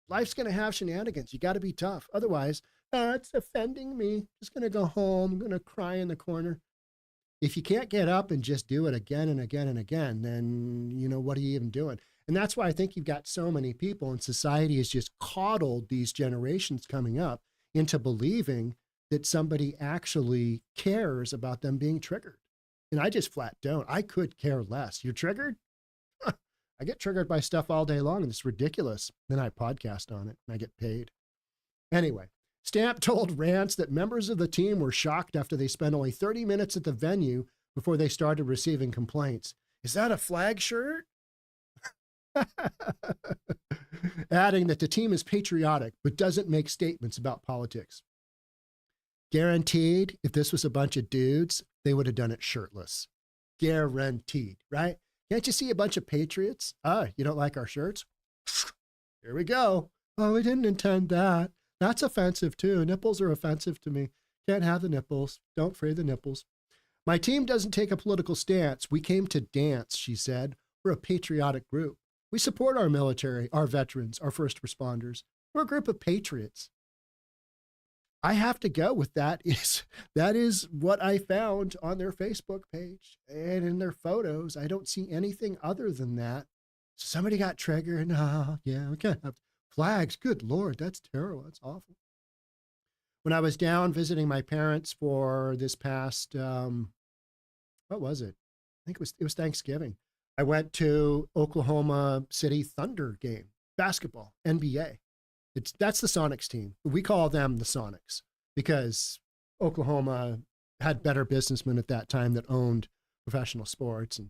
life's going to have shenanigans. You got to be tough. Otherwise, it's offending me. Just going to go home. I'm going to cry in the corner. If you can't get up and just do it again and again and again, then, what are you even doing? And that's why I think you've got so many people, and society has just coddled these generations coming up into believing that somebody actually cares about them being triggered. And I just flat don't. I could care less. You're triggered? I get triggered by stuff all day long, and it's ridiculous. Then I podcast on it, and I get paid. Anyway, Stamp told Rants that members of the team were shocked after they spent only 30 minutes at the venue before they started receiving complaints. Is that a flag shirt? Adding that the team is patriotic, but doesn't make statements about politics. Guaranteed, if this was a bunch of dudes, they would have done it shirtless. Guaranteed, right? Can't you see a bunch of patriots? You don't like our shirts? Here we go. Oh, we didn't intend that. That's offensive too. Nipples are offensive to me. Can't have the nipples. Don't fray the nipples. My team doesn't take a political stance. We came to dance, she said. We're a patriotic group. We support our military, our veterans, our first responders. We're a group of patriots. I have to go with that. That is what I found on their Facebook page and in their photos. I don't see anything other than that. Somebody got triggered. Yeah, we can't have flags. Good Lord, that's terrible. That's awful. When I was down visiting my parents for this past, what was it? I think it was Thanksgiving. I went to Oklahoma City Thunder game, basketball, NBA. That's the Sonics team. We call them the Sonics because Oklahoma had better businessmen at that time that owned professional sports, and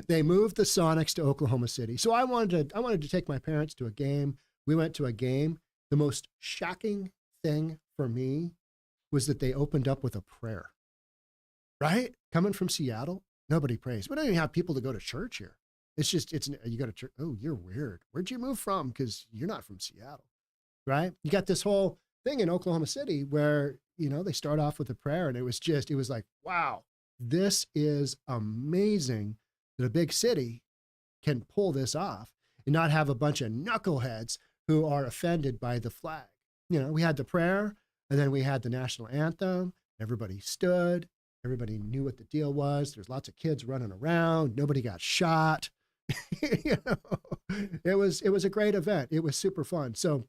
they moved the Sonics to Oklahoma City. So I wanted to take my parents to a game. We went to a game. The most shocking thing for me was that they opened up with a prayer. Right? Coming from Seattle, nobody prays. We don't even have people to go to church here. You go to church. Oh, you're weird. Where'd you move from? Because you're not from Seattle, right? You got this whole thing in Oklahoma City where, they start off with a prayer, and it was like, wow, this is amazing that a big city can pull this off and not have a bunch of knuckleheads who are offended by the flag. We had the prayer, and then we had the national anthem. Everybody stood. Everybody knew what the deal was. There's lots of kids running around. Nobody got shot. It was a great event. It was super fun. So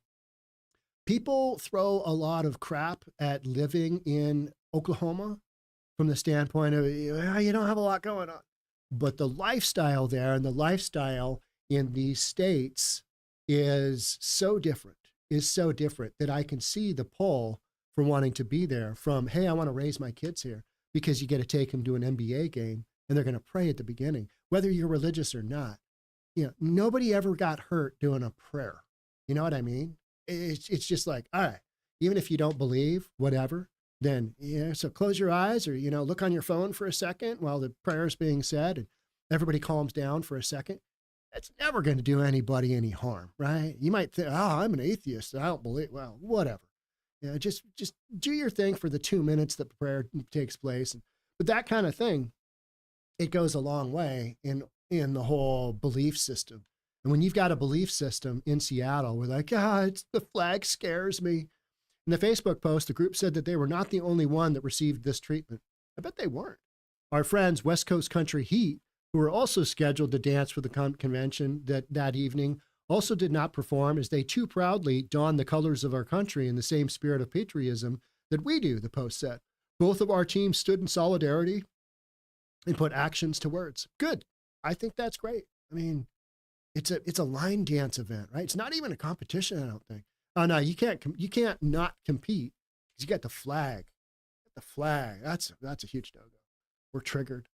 people throw a lot of crap at living in Oklahoma from the standpoint of, you don't have a lot going on. But the lifestyle there and the lifestyle in these states is so different that I can see the pull for wanting to be there from, hey, I want to raise my kids here, because you get to take them to an NBA game and they're going to pray at the beginning, whether you're religious or not. Nobody ever got hurt doing a prayer. You know what I mean? It's just like, all right, even if you don't believe, whatever, then, so close your eyes or, look on your phone for a second while the prayer is being said and everybody calms down for a second. That's never going to do anybody any harm, right? You might think, I'm an atheist. I don't believe, well, whatever. Just do your thing for the 2 minutes that the prayer takes place. But that kind of thing, it goes a long way in the whole belief system. And when you've got a belief system in Seattle, we're like, the flag scares me. In the Facebook post, the group said that they were not the only one that received this treatment. I bet they weren't. Our friends, West Coast Country Heat, who were also scheduled to dance for the convention that evening, also did not perform as they too proudly donned the colors of our country in the same spirit of patriotism that we do, the post said. Both of our teams stood in solidarity and put actions to words. Good. I think that's great. I mean, it's a line dance event, right? It's not even a competition, I don't think. Oh no, you can't not compete because you got the flag. The flag. That's a huge no-go. We're triggered.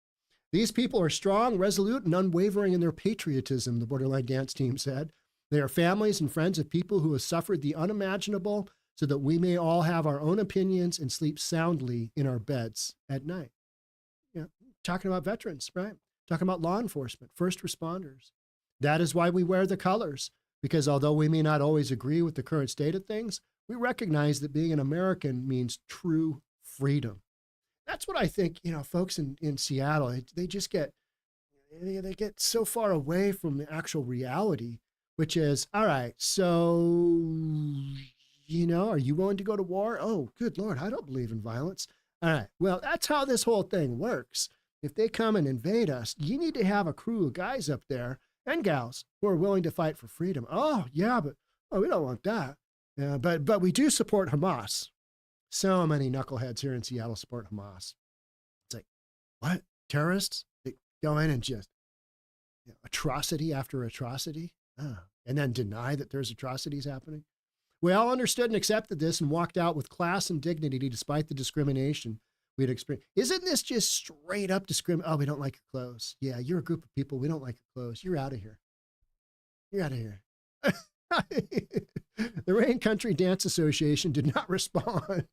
These people are strong, resolute, and unwavering in their patriotism, the Borderline Dance team said. They are families and friends of people who have suffered the unimaginable so that we may all have our own opinions and sleep soundly in our beds at night. You know, talking about veterans, right? Talking about law enforcement, first responders. That is why we wear the colors, because although we may not always agree with the current state of things, we recognize that being an American means true freedom. That's what I think, folks in Seattle, they just get so far away from the actual reality, which is, all right, so, are you willing to go to war? Oh, good Lord, I don't believe in violence. All right, well, that's how this whole thing works. If they come and invade us, you need to have a crew of guys up there and gals who are willing to fight for freedom. Oh, yeah, but we don't want that. But we do support Hamas. So many knuckleheads here in Seattle support Hamas. It's like, what? Terrorists? They go in and just atrocity after atrocity, and then deny that there's atrocities happening. We all understood and accepted this and walked out with class and dignity despite the discrimination we'd experienced. Isn't this just straight up discrimination? Oh, we don't like your clothes. Yeah, you're a group of people. We don't like your clothes. You're out of here. You're out of here. The Rain Country Dance Association did not respond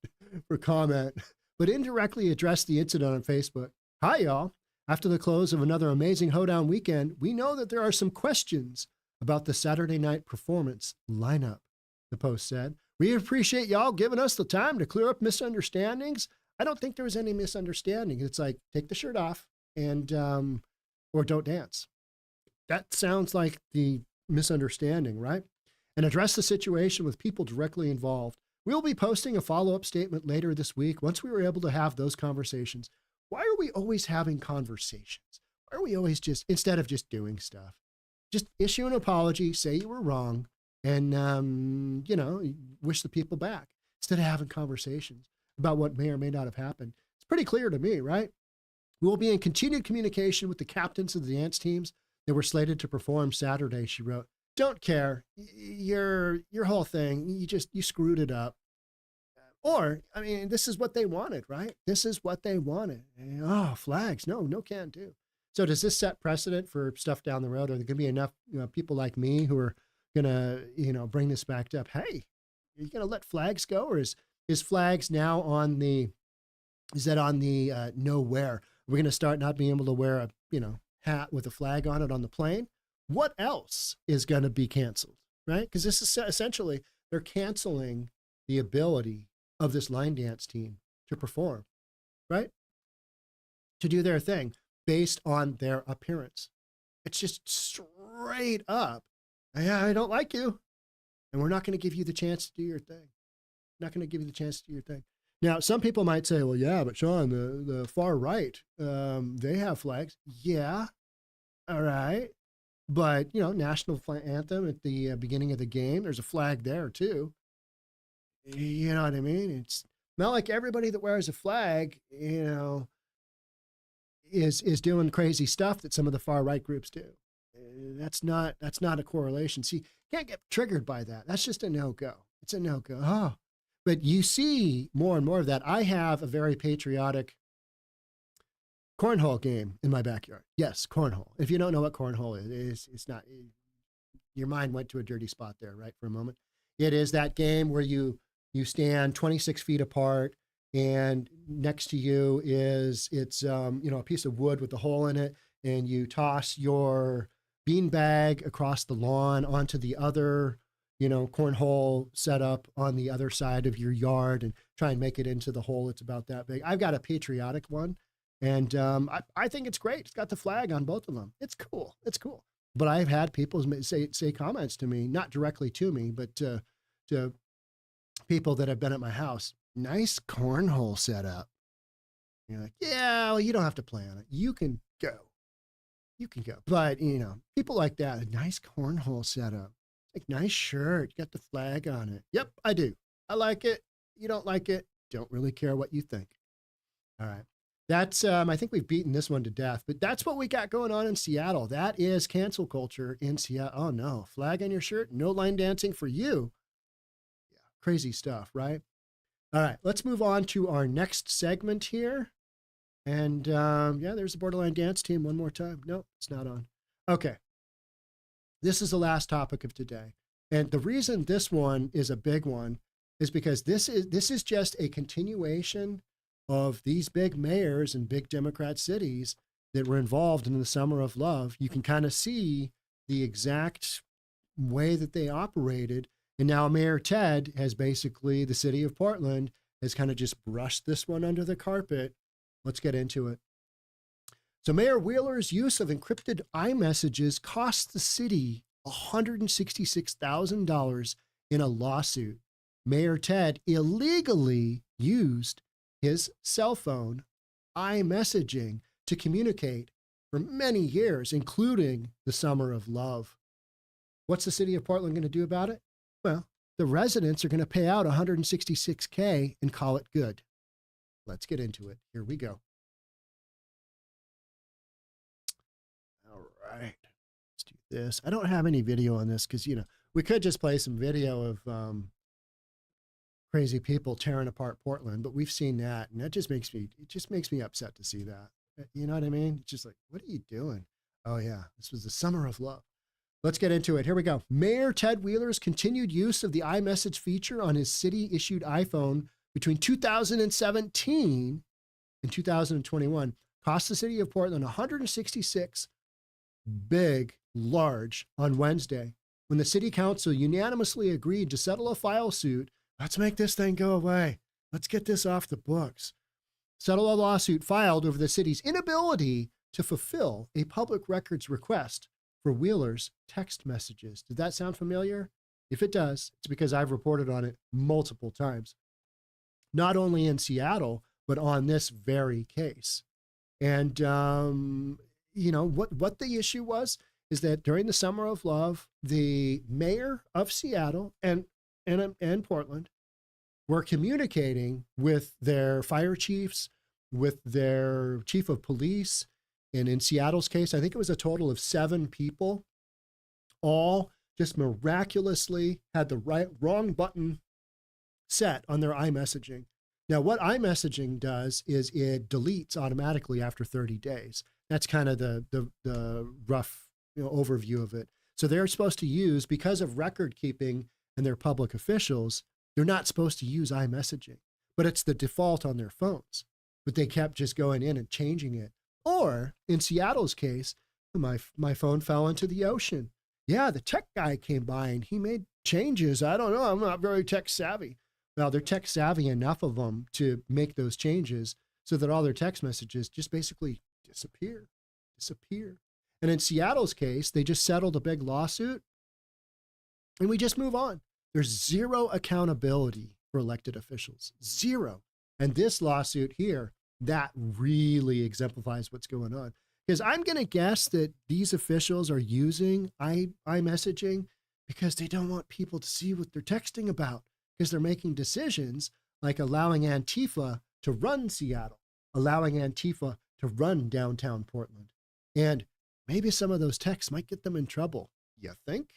for comment, but indirectly addressed the incident on Facebook. Hi, y'all. After the close of another amazing hoedown weekend, we know that there are some questions about the Saturday night performance lineup, the post said. We appreciate y'all giving us the time to clear up misunderstandings. I don't think there was any misunderstanding. It's like, take the shirt off and, or don't dance. That sounds like the misunderstanding, right? And address the situation with people directly involved. We'll be posting a follow-up statement later this week once we were able to have those conversations. Why are we always having conversations? Why are we always instead of just doing stuff? Just issue an apology, say you were wrong, and, wish the people back instead of having conversations about what may or may not have happened. It's pretty clear to me, right? We will be in continued communication with the captains of the dance teams that were slated to perform Saturday, she wrote. Don't care. Your whole thing, you screwed it up. Or, this is what they wanted, right? This is what they wanted. Oh, flags. No can do. So does this set precedent for stuff down the road? Are there going to be enough people like me who are going to, bring this back up? Hey, are you going to let flags go? Or is flags now on the nowhere? We're going to start not being able to wear a, hat with a flag on it on the plane. What else is going to be canceled, right? Because this is essentially, they're canceling the ability of this line dance team to perform, right? To do their thing based on their appearance. It's just straight up, I don't like you, and we're not going to give you the chance to do your thing. Not going to give you the chance to do your thing. Now, some people might say, well, yeah, but Sean, the far right, they have flags. Yeah, all right. But, national anthem at the beginning of the game, there's a flag there too. You know what I mean? It's not like everybody that wears a flag, is doing crazy stuff that some of the far right groups do. That's not a correlation. See, you can't get triggered by that. That's just a no-go. It's a no-go. Oh, but you see more and more of that. I have a very patriotic cornhole game in my backyard. Yes, cornhole. If you don't know what cornhole is, it's not, your mind went to a dirty spot there, right, for a moment. It is that game where you stand 26 feet apart, and next to you it's a piece of wood with a hole in it, and you toss your beanbag across the lawn onto the other, cornhole setup on the other side of your yard and try and make it into the hole. It's about that big. I've got a patriotic one. And I think it's great. It's got the flag on both of them. It's cool. It's cool. But I've had people say comments to me, not directly to me, but to people that have been at my house. Nice cornhole setup. You're like, yeah, well, you don't have to play on it. You can go. You can go. But, people like that, a nice cornhole setup. Like, nice shirt. You got the flag on it. Yep, I do. I like it. You don't like it. Don't really care what you think. All right. That's, I think we've beaten this one to death, but that's what we got going on in Seattle. That is cancel culture in Seattle. Oh no, flag on your shirt, no line dancing for you. Crazy stuff, right? All right, let's move on to our next segment here. And yeah, there's the Borderline Dance Team one more time. No, it's not on. Okay. This is the last topic of today. And the reason this one is a big one is because this is just a continuation of these big mayors and big Democrat cities that were involved in the Summer of Love. You can kind of see the exact way that they operated. And now Mayor Ted has basically, the city of Portland has kind of just brushed this one under the carpet. Let's get into it. So Mayor Wheeler's use of encrypted iMessages cost the city $166,000 in a lawsuit. Mayor Ted illegally used his cell phone iMessaging to communicate for many years, including the Summer of Love. What's the city of Portland going to do about it? Well, the residents are going to pay out $166K and call it good. Let's get into it. Here we go. All right, let's do this. I don't have any video on this because, we could just play some video of crazy people tearing apart Portland, but we've seen that, and that just makes me upset to see that. You know what I mean? It's just like, what are you doing? Oh yeah, this was the Summer of Love. Let's get into it. Here we go. Mayor Ted Wheeler's continued use of the iMessage feature on his city-issued iPhone between 2017 and 2021 cost the city of Portland $166 large on Wednesday when the city council unanimously agreed to settle a file suit. Let's make this thing go away. Let's get this off the books. Settle a lawsuit filed over the city's inability to fulfill a public records request for Wheeler's text messages. Did that sound familiar? If it does, it's because I've reported on it multiple times, not only in Seattle, but on this very case. And, what the issue was is that during the Summer of Love, the mayor of Seattle and Portland were communicating with their fire chiefs, with their chief of police. And in Seattle's case, I think it was a total of 7 people, all just miraculously had the wrong button set on their iMessaging. Now, what iMessaging does is it deletes automatically after 30 days. That's kind of the rough overview of it. So they're supposed to use, because of record keeping and they're public officials, they're not supposed to use iMessaging, but it's the default on their phones. But they kept just going in and changing it. Or in Seattle's case, my phone fell into the ocean. Yeah, the tech guy came by and he made changes. I don't know. I'm not very tech savvy. Well, they're tech savvy enough of them to make those changes so that all their text messages just basically disappear. And in Seattle's case, they just settled a big lawsuit and we just move on. There's zero accountability for elected officials. Zero. And this lawsuit here, that really exemplifies what's going on. Because I'm going to guess that these officials are using iMessaging because they don't want people to see what they're texting about, because they're making decisions like allowing Antifa to run Seattle, allowing Antifa to run downtown Portland. And maybe some of those texts might get them in trouble. You think?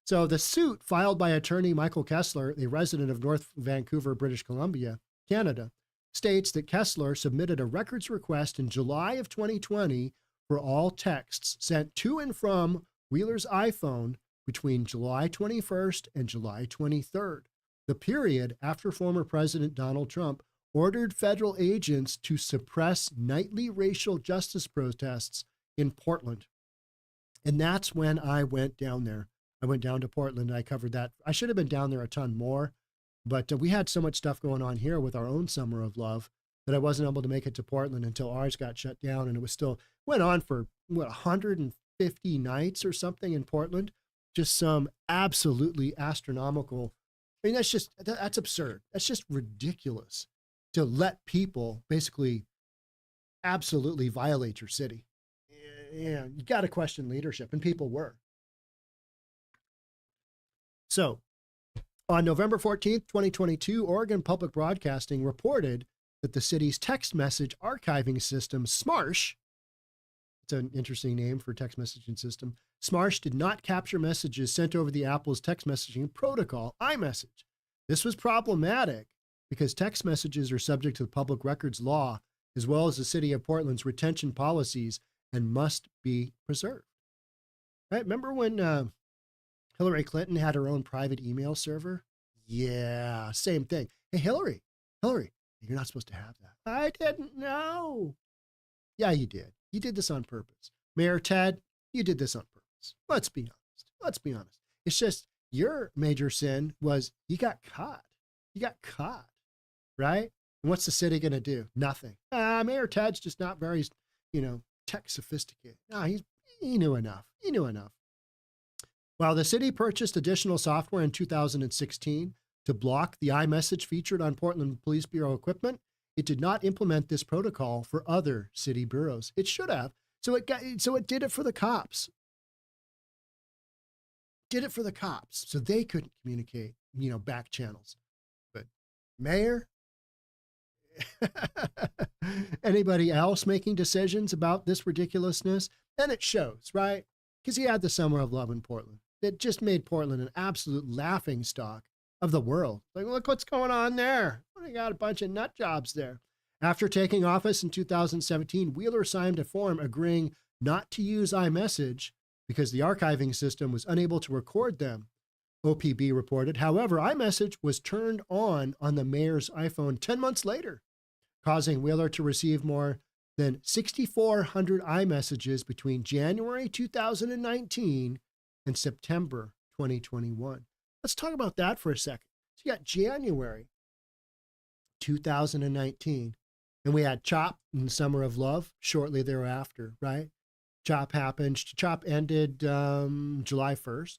So the suit filed by attorney Michael Kessler, a resident of North Vancouver, British Columbia, Canada, states that Kessler submitted a records request in July of 2020 for all texts sent to and from Wheeler's iPhone between July 21st and July 23rd, the period after former President Donald Trump ordered federal agents to suppress nightly racial justice protests in Portland. And that's when I went down there. I went down to Portland and I covered that. I should have been down there a ton more. But we had so much stuff going on here with our own Summer of Love that I wasn't able to make it to Portland until ours got shut down. And it was still went on for 150 nights or something in Portland. Just some absolutely astronomical. I mean, that's absurd. That's just ridiculous to let people basically absolutely violate your city. Yeah, you got to question leadership, and people were. So, on November 14th, 2022, Oregon Public Broadcasting reported that the city's text message archiving system, SMARSH, it's an interesting name for a text messaging system, SMARSH did not capture messages sent over the Apple's text messaging protocol, iMessage. This was problematic because text messages are subject to the public records law, as well as the city of Portland's retention policies, and must be preserved. Right? Remember when Hillary Clinton had her own private email server? Yeah, same thing. Hey, Hillary, you're not supposed to have that. I didn't know. Yeah, you did. You did this on purpose. Mayor Ted, you did this on purpose. Let's be honest. Let's be honest. It's just your major sin was you got caught. You got caught, right? And what's the city going to do? Nothing. Mayor Ted's just not very, tech sophisticated. No, he knew enough. He knew enough. While the city purchased additional software in 2016 to block the iMessage featured on Portland Police Bureau equipment, it did not implement this protocol for other city bureaus. It should have. So it did it for the cops. Did it for the cops so they couldn't communicate, back channels. But mayor, anybody else making decisions about this ridiculousness? Then it shows, right? Because he had the summer of love in Portland. It just made Portland an absolute laughing stock of the world. Like, look what's going on there. We got a bunch of nut jobs there. After taking office in 2017, Wheeler signed a form agreeing not to use iMessage because the archiving system was unable to record them, OPB reported. However, iMessage was turned on the mayor's iPhone 10 months later, causing Wheeler to receive more than 6,400 iMessages between January 2019 and September 2021. Let's talk about that for a second. So you got January 2019, and we had CHOP and Summer of Love shortly thereafter, right? CHOP happened. CHOP ended July 1st.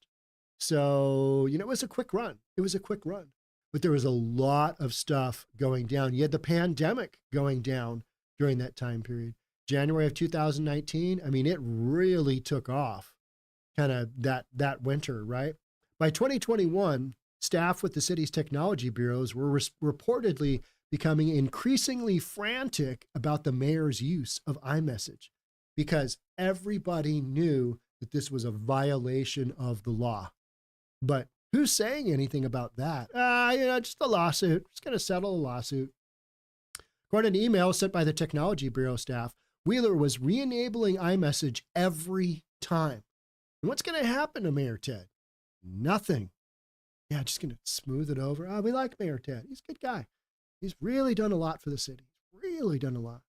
So, it was a quick run. It was a quick run. But there was a lot of stuff going down. You had the pandemic going down during that time period. January of 2019, it really took off kind of that winter, right? By 2021, staff with the city's technology bureaus were reportedly becoming increasingly frantic about the mayor's use of iMessage because everybody knew that this was a violation of the law. But who's saying anything about that? Just a lawsuit. Just going to settle a lawsuit. According to emails sent by the Technology Bureau staff, Wheeler was re-enabling iMessage every time. And what's going to happen to Mayor Ted? Nothing. Yeah, just going to smooth it over. We like Mayor Ted. He's a good guy. He's really done a lot for the city. Really done a lot.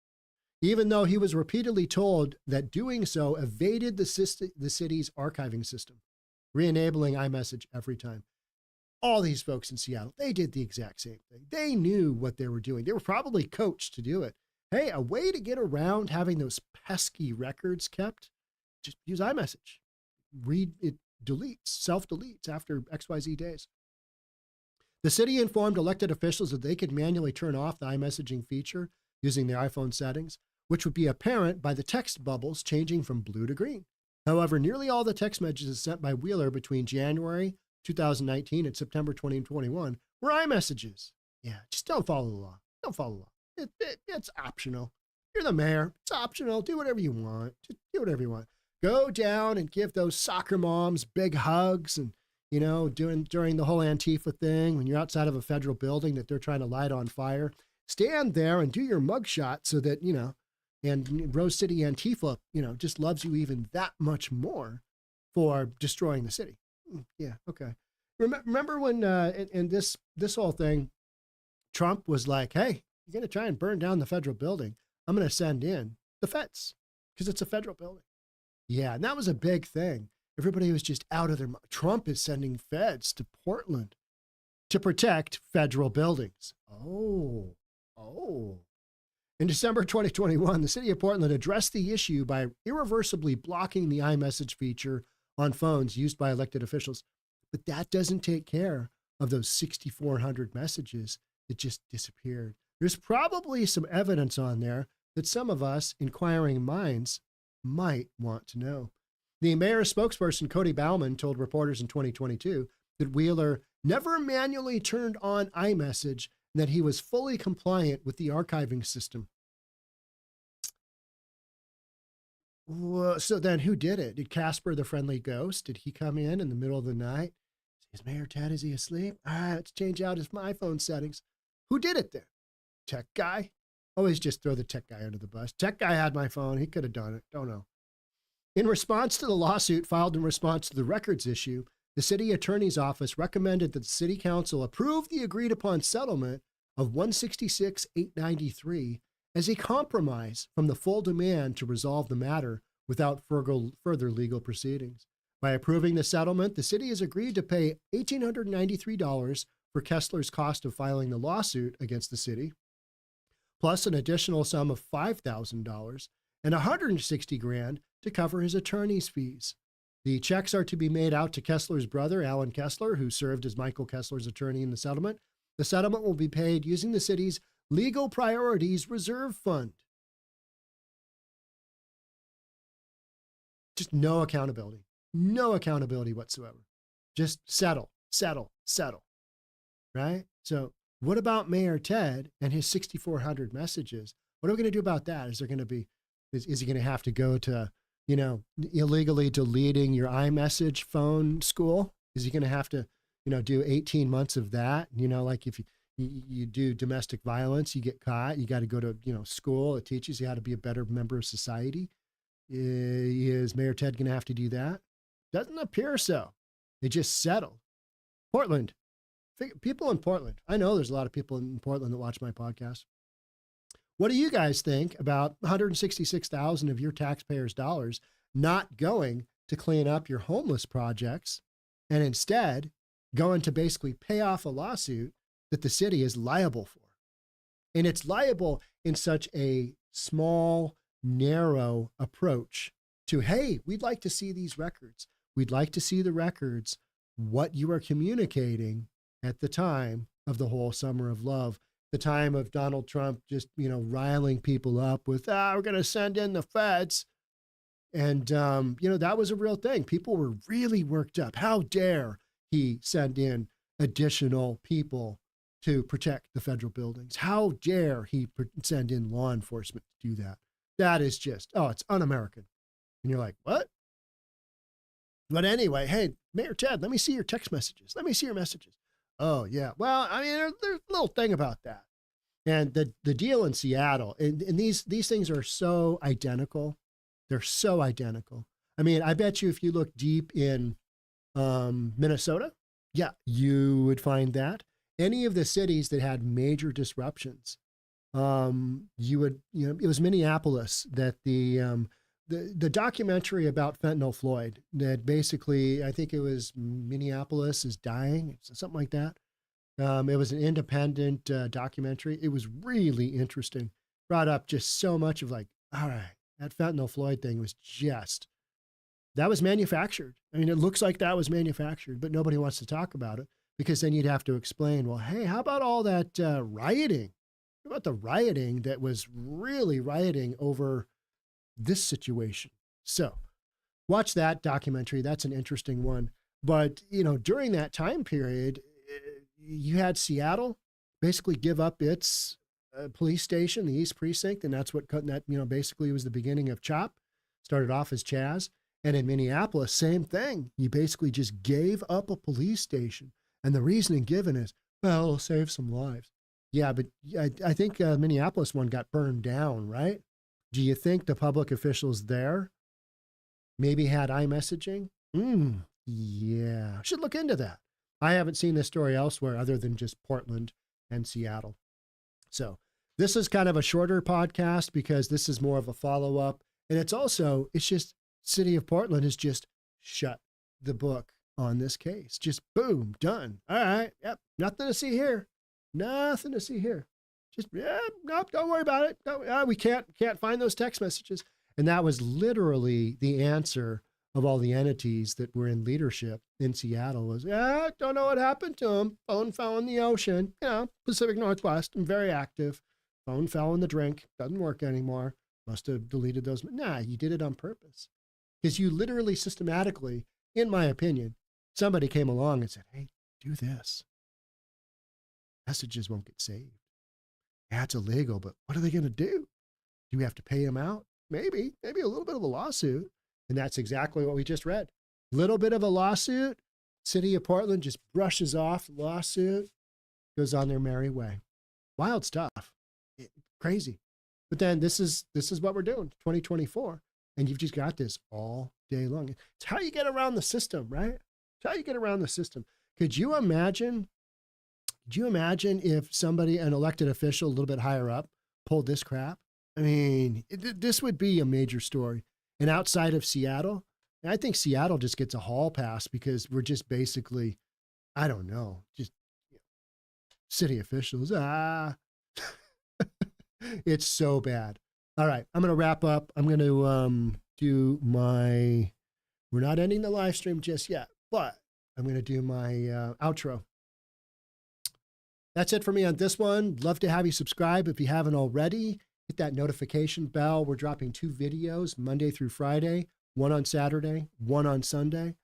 Even though he was repeatedly told that doing so evaded the city's archiving system, re-enabling iMessage every time. All these folks in Seattle, they did the exact same thing. They knew what they were doing. They were probably coached to do it. Hey, a way to get around having those pesky records kept, just use iMessage. It deletes, self-deletes after XYZ days. The city informed elected officials that they could manually turn off the iMessaging feature using their iPhone settings, which would be apparent by the text bubbles changing from blue to green. However, nearly all the text messages sent by Wheeler between January 2019 and September 2021 were iMessages. Yeah, just don't follow the law. Don't follow the law. It's optional. You're the mayor. It's optional. Do whatever you want. Just do whatever you want. Go down and give those soccer moms big hugs and, during the whole Antifa thing, when you're outside of a federal building that they're trying to light on fire, stand there and do your mugshot so that, and Rose City Antifa, just loves you even that much more for destroying the city. Yeah, okay. Remember when, in this whole thing, Trump was like, hey, you're going to try and burn down the federal building. I'm going to send in the feds because it's a federal building. Yeah, and that was a big thing. Everybody was just out of their mind. Trump is sending feds to Portland to protect federal buildings. Oh. In December 2021, the city of Portland addressed the issue by irreversibly blocking the iMessage feature on phones used by elected officials. But that doesn't take care of those 6,400 messages that just disappeared. There's probably some evidence on there that some of us inquiring minds might want to know. The mayor's spokesperson, Cody Bauman, told reporters in 2022 that Wheeler never manually turned on iMessage and that he was fully compliant with the archiving system. So then who did it? Did Casper the Friendly Ghost? Did he come in the middle of the night? Is Mayor Ted, is he asleep? All right, let's change out his my phone settings. Who did it then? Tech guy? Always just throw the tech guy under the bus. Tech guy had my phone. He could have done it. Don't know. In response to the lawsuit filed in response to the records issue, the city attorney's office recommended that the city council approve the agreed upon settlement of $166,893 as a compromise from the full demand to resolve the matter without further legal proceedings. By approving the settlement, the city has agreed to pay $1,893 for Kessler's cost of filing the lawsuit against the city, plus an additional sum of $5,000 and $160,000 to cover his attorney's fees. The checks are to be made out to Kessler's brother, Alan Kessler, who served as Michael Kessler's attorney in the settlement. The settlement will be paid using the city's Legal Priorities Reserve Fund. Just no accountability. No accountability whatsoever. Just settle, settle, settle. Right? So what about Mayor Ted and his 6,400 messages? What are we going to do about that? Is he going to have to go to, illegally deleting your iMessage phone school? Is he going to have to, do 18 months of that? Like if you do domestic violence, you get caught, you got to go to, school. It teaches you how to be a better member of society. Is Mayor Ted going to have to do that? Doesn't appear so. They just settled. Portland. People in Portland. I know there's a lot of people in Portland that watch my podcast. What do you guys think about $166,000 of your taxpayers' dollars not going to clean up your homeless projects and instead going to basically pay off a lawsuit that the city is liable for? And it's liable in such a small, narrow approach to, hey, we'd like to see these records. We'd like to see the records, what you are communicating at the time of the whole summer of love, the time of Donald Trump just, riling people up with, we're going to send in the feds. And, that was a real thing. People were really worked up. How dare he send in additional people to protect the federal buildings? How dare he send in law enforcement to do that? That is just, it's un-American. And you're like, what? But anyway, hey, Mayor Ted, let me see your text messages. Let me see your messages. Oh, yeah. Well, I mean, there's a little thing about that. And the deal in Seattle, and these things are so identical. They're so identical. I mean, I bet you if you look deep in Minnesota, yeah, you would find that. Any of the cities that had major disruptions, it was Minneapolis that the documentary about fentanyl Floyd, that basically, I think it was Minneapolis is Dying, something like that. It was an independent documentary. It was really interesting. Brought up just so much of like, all right, that fentanyl Floyd thing was that was manufactured. I mean, it looks like that was manufactured, but nobody wants to talk about it because then you'd have to explain, well, hey, how about all that rioting? What about the rioting that was really rioting over this situation? So watch that documentary. That's an interesting one. But, during that time period, you had Seattle basically give up its police station, the East Precinct, and that's what basically was the beginning of CHOP. Started off as Chaz. And in Minneapolis, same thing. You basically just gave up a police station. And the reasoning given is, well, it'll save some lives. Yeah, but I think Minneapolis one got burned down, right? Do you think the public officials there maybe had iMessaging? Yeah, should look into that. I haven't seen this story elsewhere other than just Portland and Seattle. So this is kind of a shorter podcast because this is more of a follow-up. And it's just City of Portland has just shut the book on this case. Just boom, done. All right, yep, nothing to see here. Nothing to see here. Just, no, don't worry about it. No, we can't find those text messages. And that was literally the answer of all the entities that were in leadership in Seattle was, don't know what happened to them. Phone fell in the ocean, Pacific Northwest, and very active. Phone fell in the drink, doesn't work anymore. Must have deleted those. Nah, you did it on purpose. Because you literally systematically, in my opinion, somebody came along and said, hey, do this. Messages won't get saved. Yeah, it's illegal, but what are they going to do? Do we have to pay them out? Maybe a little bit of a lawsuit. And that's exactly what we just read. Little bit of a lawsuit, City of Portland just brushes off the lawsuit, goes on their merry way. Wild stuff. Crazy. But then this is what we're doing, 2024. And you've just got this all day long. It's how you get around the system, right? It's how you get around the system. Could you imagine if somebody, an elected official a little bit higher up, pulled this crap? I mean, this would be a major story. And outside of Seattle, I think Seattle just gets a hall pass because we're just basically, I don't know, just city officials. It's so bad. All right, I'm going to wrap up. I'm going to do my, we're not ending the live stream just yet, but I'm going to do my outro. That's it for me on this one. Love to have you subscribe if you haven't already. Hit that notification bell. We're dropping 2 videos Monday through Friday, one on Saturday, one on Sunday.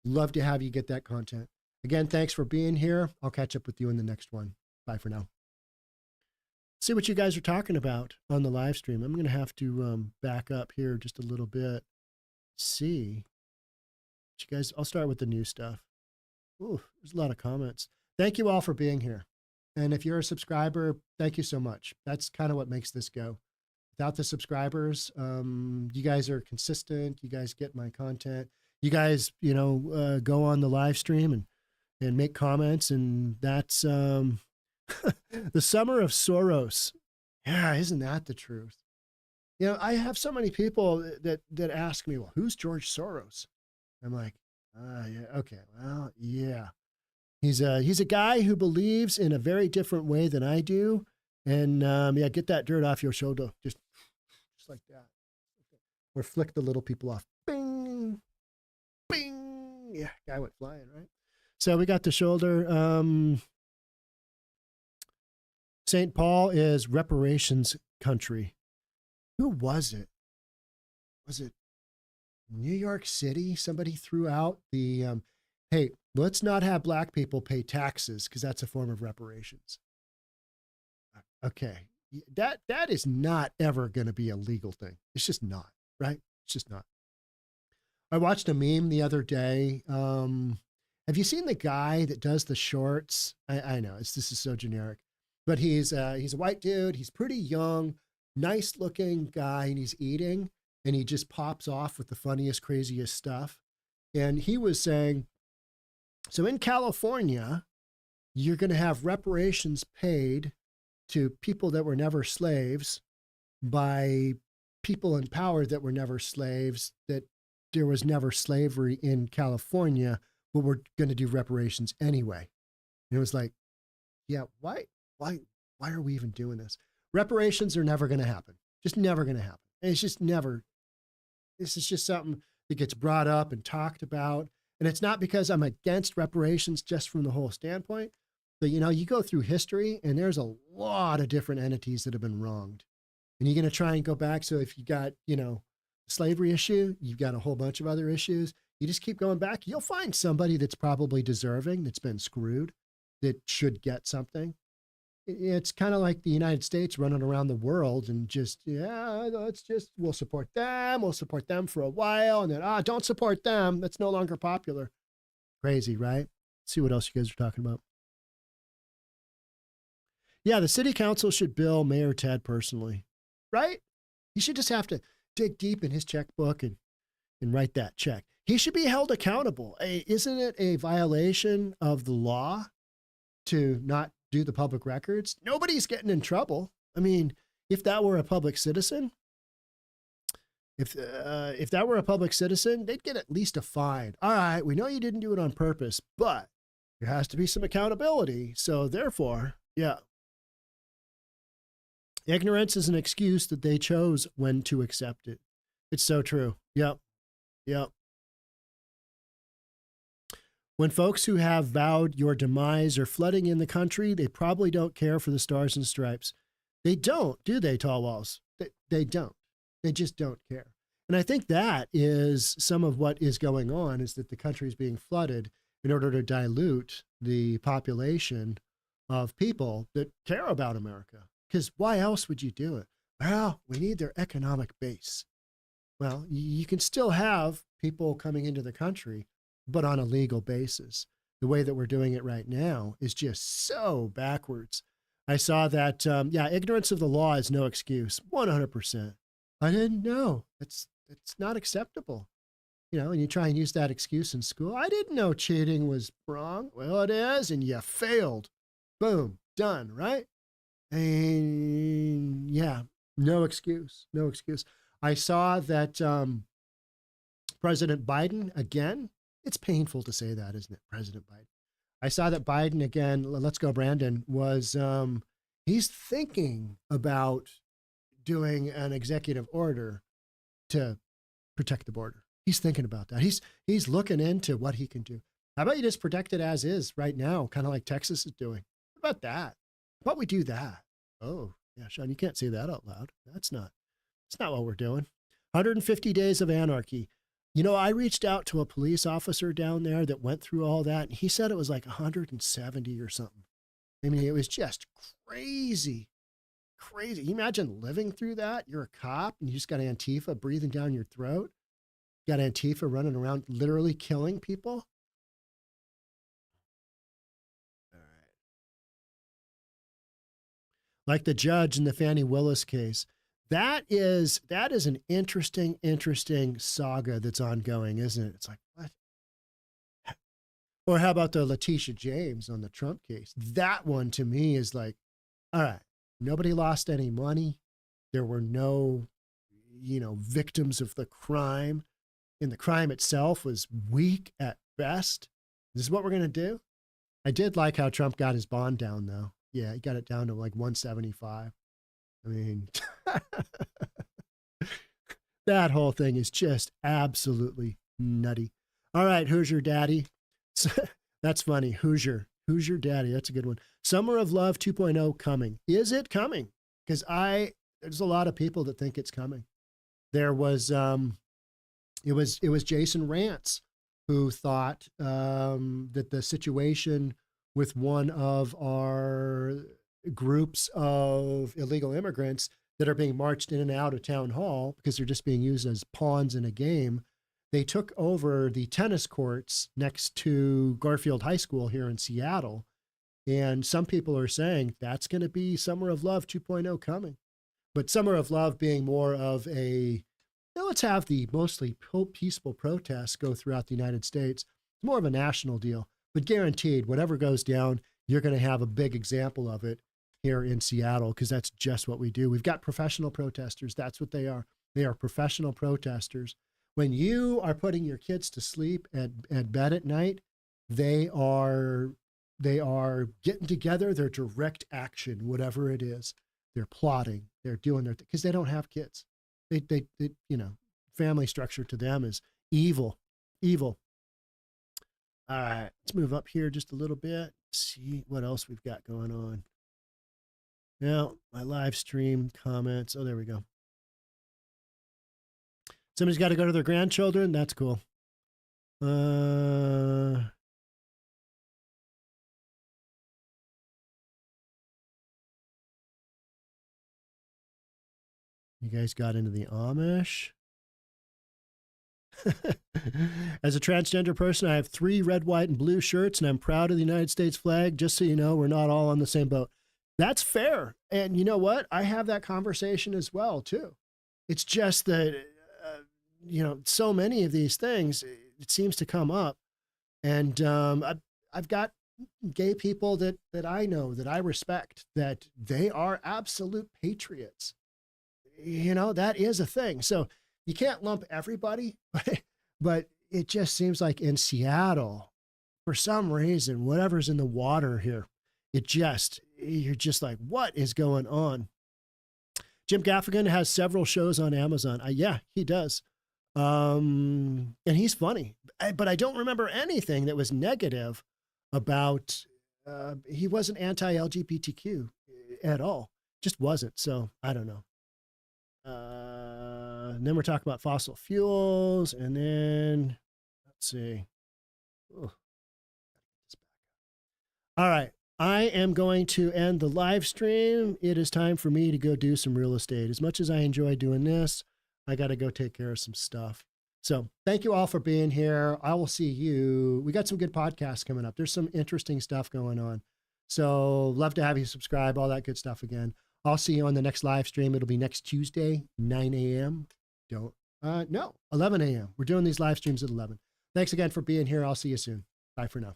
Love to have you get that content. Again, thanks for being here. I'll catch up with you in the next one. Bye for now. See what you guys are talking about on the live stream. I'm going to have to back up here just a little bit. See. You guys, I'll start with the new stuff. Ooh, there's a lot of comments. Thank you all for being here. And if you're a subscriber, thank you so much. That's kind of what makes this go. Without the subscribers, you guys are consistent. You guys get my content. You guys, go on the live stream and make comments. And that's the summer of Soros. Yeah, isn't that the truth? I have so many people that ask me, well, who's George Soros? I'm like, yeah, okay, well, yeah. He's a guy who believes in a very different way than I do. And yeah, get that dirt off your shoulder. Just like that. Or flick the little people off. Bing, bing. Yeah, guy went flying, right? So we got the shoulder. St. Paul is reparations country. Who was it? Was it New York City? Somebody threw out the, hey, let's not have black people pay taxes because that's a form of reparations. Okay. That is not ever going to be a legal thing. It's just not, right? It's just not. I watched a meme the other day. Have you seen the guy that does the shorts? I know this is so generic, but he's a white dude. He's pretty young, nice looking guy, and he's eating, and he just pops off with the funniest, craziest stuff. And he was saying, so in California, you're going to have reparations paid to people that were never slaves by people in power that were never slaves, that there was never slavery in California, but we're going to do reparations anyway. And it was like, yeah, why are we even doing this? Reparations are never going to happen. Just never going to happen. And it's just never, this is just something that gets brought up and talked about. And it's not because I'm against reparations just from the whole standpoint, but you go through history and there's a lot of different entities that have been wronged. And you're going to try and go back. So if you got, slavery issue, you've got a whole bunch of other issues. You just keep going back. You'll find somebody that's probably deserving, that's been screwed, that should get something. It's kind of like the United States running around the world and just, we'll support them for a while. And then, don't support them. That's no longer popular. Crazy, right? Let's see what else you guys are talking about. Yeah, the city council should bill Mayor Ted personally, right? He should just have to dig deep in his checkbook and write that check. He should be held accountable. Isn't it a violation of the law to not do the public records? Nobody's getting in trouble. I mean, if that were a public citizen, if that were a public citizen, they'd get at least a fine. All right, we know you didn't do it on purpose, but there has to be some accountability. So therefore, yeah. Ignorance is an excuse that they chose when to accept it. It's so true. Yep. When folks who have vowed your demise are flooding in the country, they probably don't care for the stars and stripes. They don't, do they, Tall Walls? They don't. They just don't care. And I think that is some of what is going on, is that the country is being flooded in order to dilute the population of people that care about America. Because why else would you do it? Well, we need their economic base. Well, you can still have people coming into the country, but on a legal basis. The way that we're doing it right now is just so backwards. I saw that, ignorance of the law is no excuse, 100%. I didn't know. It's not acceptable. And you try and use that excuse in school. I didn't know cheating was wrong. Well, it is, and you failed. Boom, done, right? And no excuse, no excuse. I saw that President Biden, again, it's painful to say that, isn't it, President Biden? I saw that Biden, again, let's go Brandon, was, he's thinking about doing an executive order to protect the border. He's thinking about that. He's looking into what he can do. How about you just protect it as is right now, kind of like Texas is doing? What about that? How about we do that? Oh, yeah, Sean, you can't say that out loud. That's not what we're doing. 150 days of anarchy. I reached out to a police officer down there that went through all that, and he said it was like 170 or something. I mean, it was just crazy. Crazy. You imagine living through that? You're a cop, and you just got Antifa breathing down your throat. You got Antifa running around literally killing people. All right. Like the judge in the Fannie Willis case. That is an interesting saga that's ongoing, isn't it? It's like, what? Or how about the Letitia James on the Trump case? That one to me is like, all right, nobody lost any money. There were no, victims of the crime. And the crime itself was weak at best. This is what we're going to do? I did like how Trump got his bond down, though. Yeah, he got it down to like 175. I mean, that whole thing is just absolutely nutty. All right, who's your daddy? That's funny. Who's your daddy? That's a good one. Summer of Love 2.0 coming. Is it coming? Because there's a lot of people that think it's coming. There was, it was Jason Rantz who thought that the situation with one of our groups of illegal immigrants that are being marched in and out of town hall because they're just being used as pawns in a game. They took over the tennis courts next to Garfield High School here in Seattle. And some people are saying that's going to be Summer of Love 2.0 coming. But Summer of Love being more of let's have the mostly peaceful protests go throughout the United States. It's more of a national deal, but guaranteed, whatever goes down, you're going to have a big example of it here in Seattle, because that's just what we do. We've got professional protesters. That's what they are. They are professional protesters. When you are putting your kids to sleep at bed at night, they are getting together. Their direct action, whatever it is, they're plotting. They're doing their because they don't have kids. They family structure to them is evil. All right, let's move up here just a little bit. See what else we've got going on. Now, my live stream comments. Oh, there we go. Somebody's got to go to their grandchildren. That's cool. You guys got into the Amish. As a transgender person, I have 3 red, white, and blue shirts, and I'm proud of the United States flag. Just so you know, we're not all on the same boat. That's fair. And you know what? I have that conversation as well, too. It's just that, so many of these things, it seems to come up. And I've got gay people that I know, that I respect, that they are absolute patriots. That is a thing. So you can't lump everybody, but it just seems like in Seattle, for some reason, whatever's in the water here, you're just like, what is going on? Jim Gaffigan has several shows on Amazon. Yeah, he does. And he's funny, but I don't remember anything that was negative about, he wasn't anti-LGBTQ at all. Just wasn't. So I don't know. And then we're talking about fossil fuels, and then let's see. Ooh. All right. I am going to end the live stream. It is time for me to go do some real estate. As much as I enjoy doing this, I got to go take care of some stuff. So thank you all for being here. I will see you. We got some good podcasts coming up. There's some interesting stuff going on. So love to have you subscribe, all that good stuff again. I'll see you on the next live stream. It'll be next Tuesday, 9 a.m. No, 11 a.m. We're doing these live streams at 11. Thanks again for being here. I'll see you soon. Bye for now.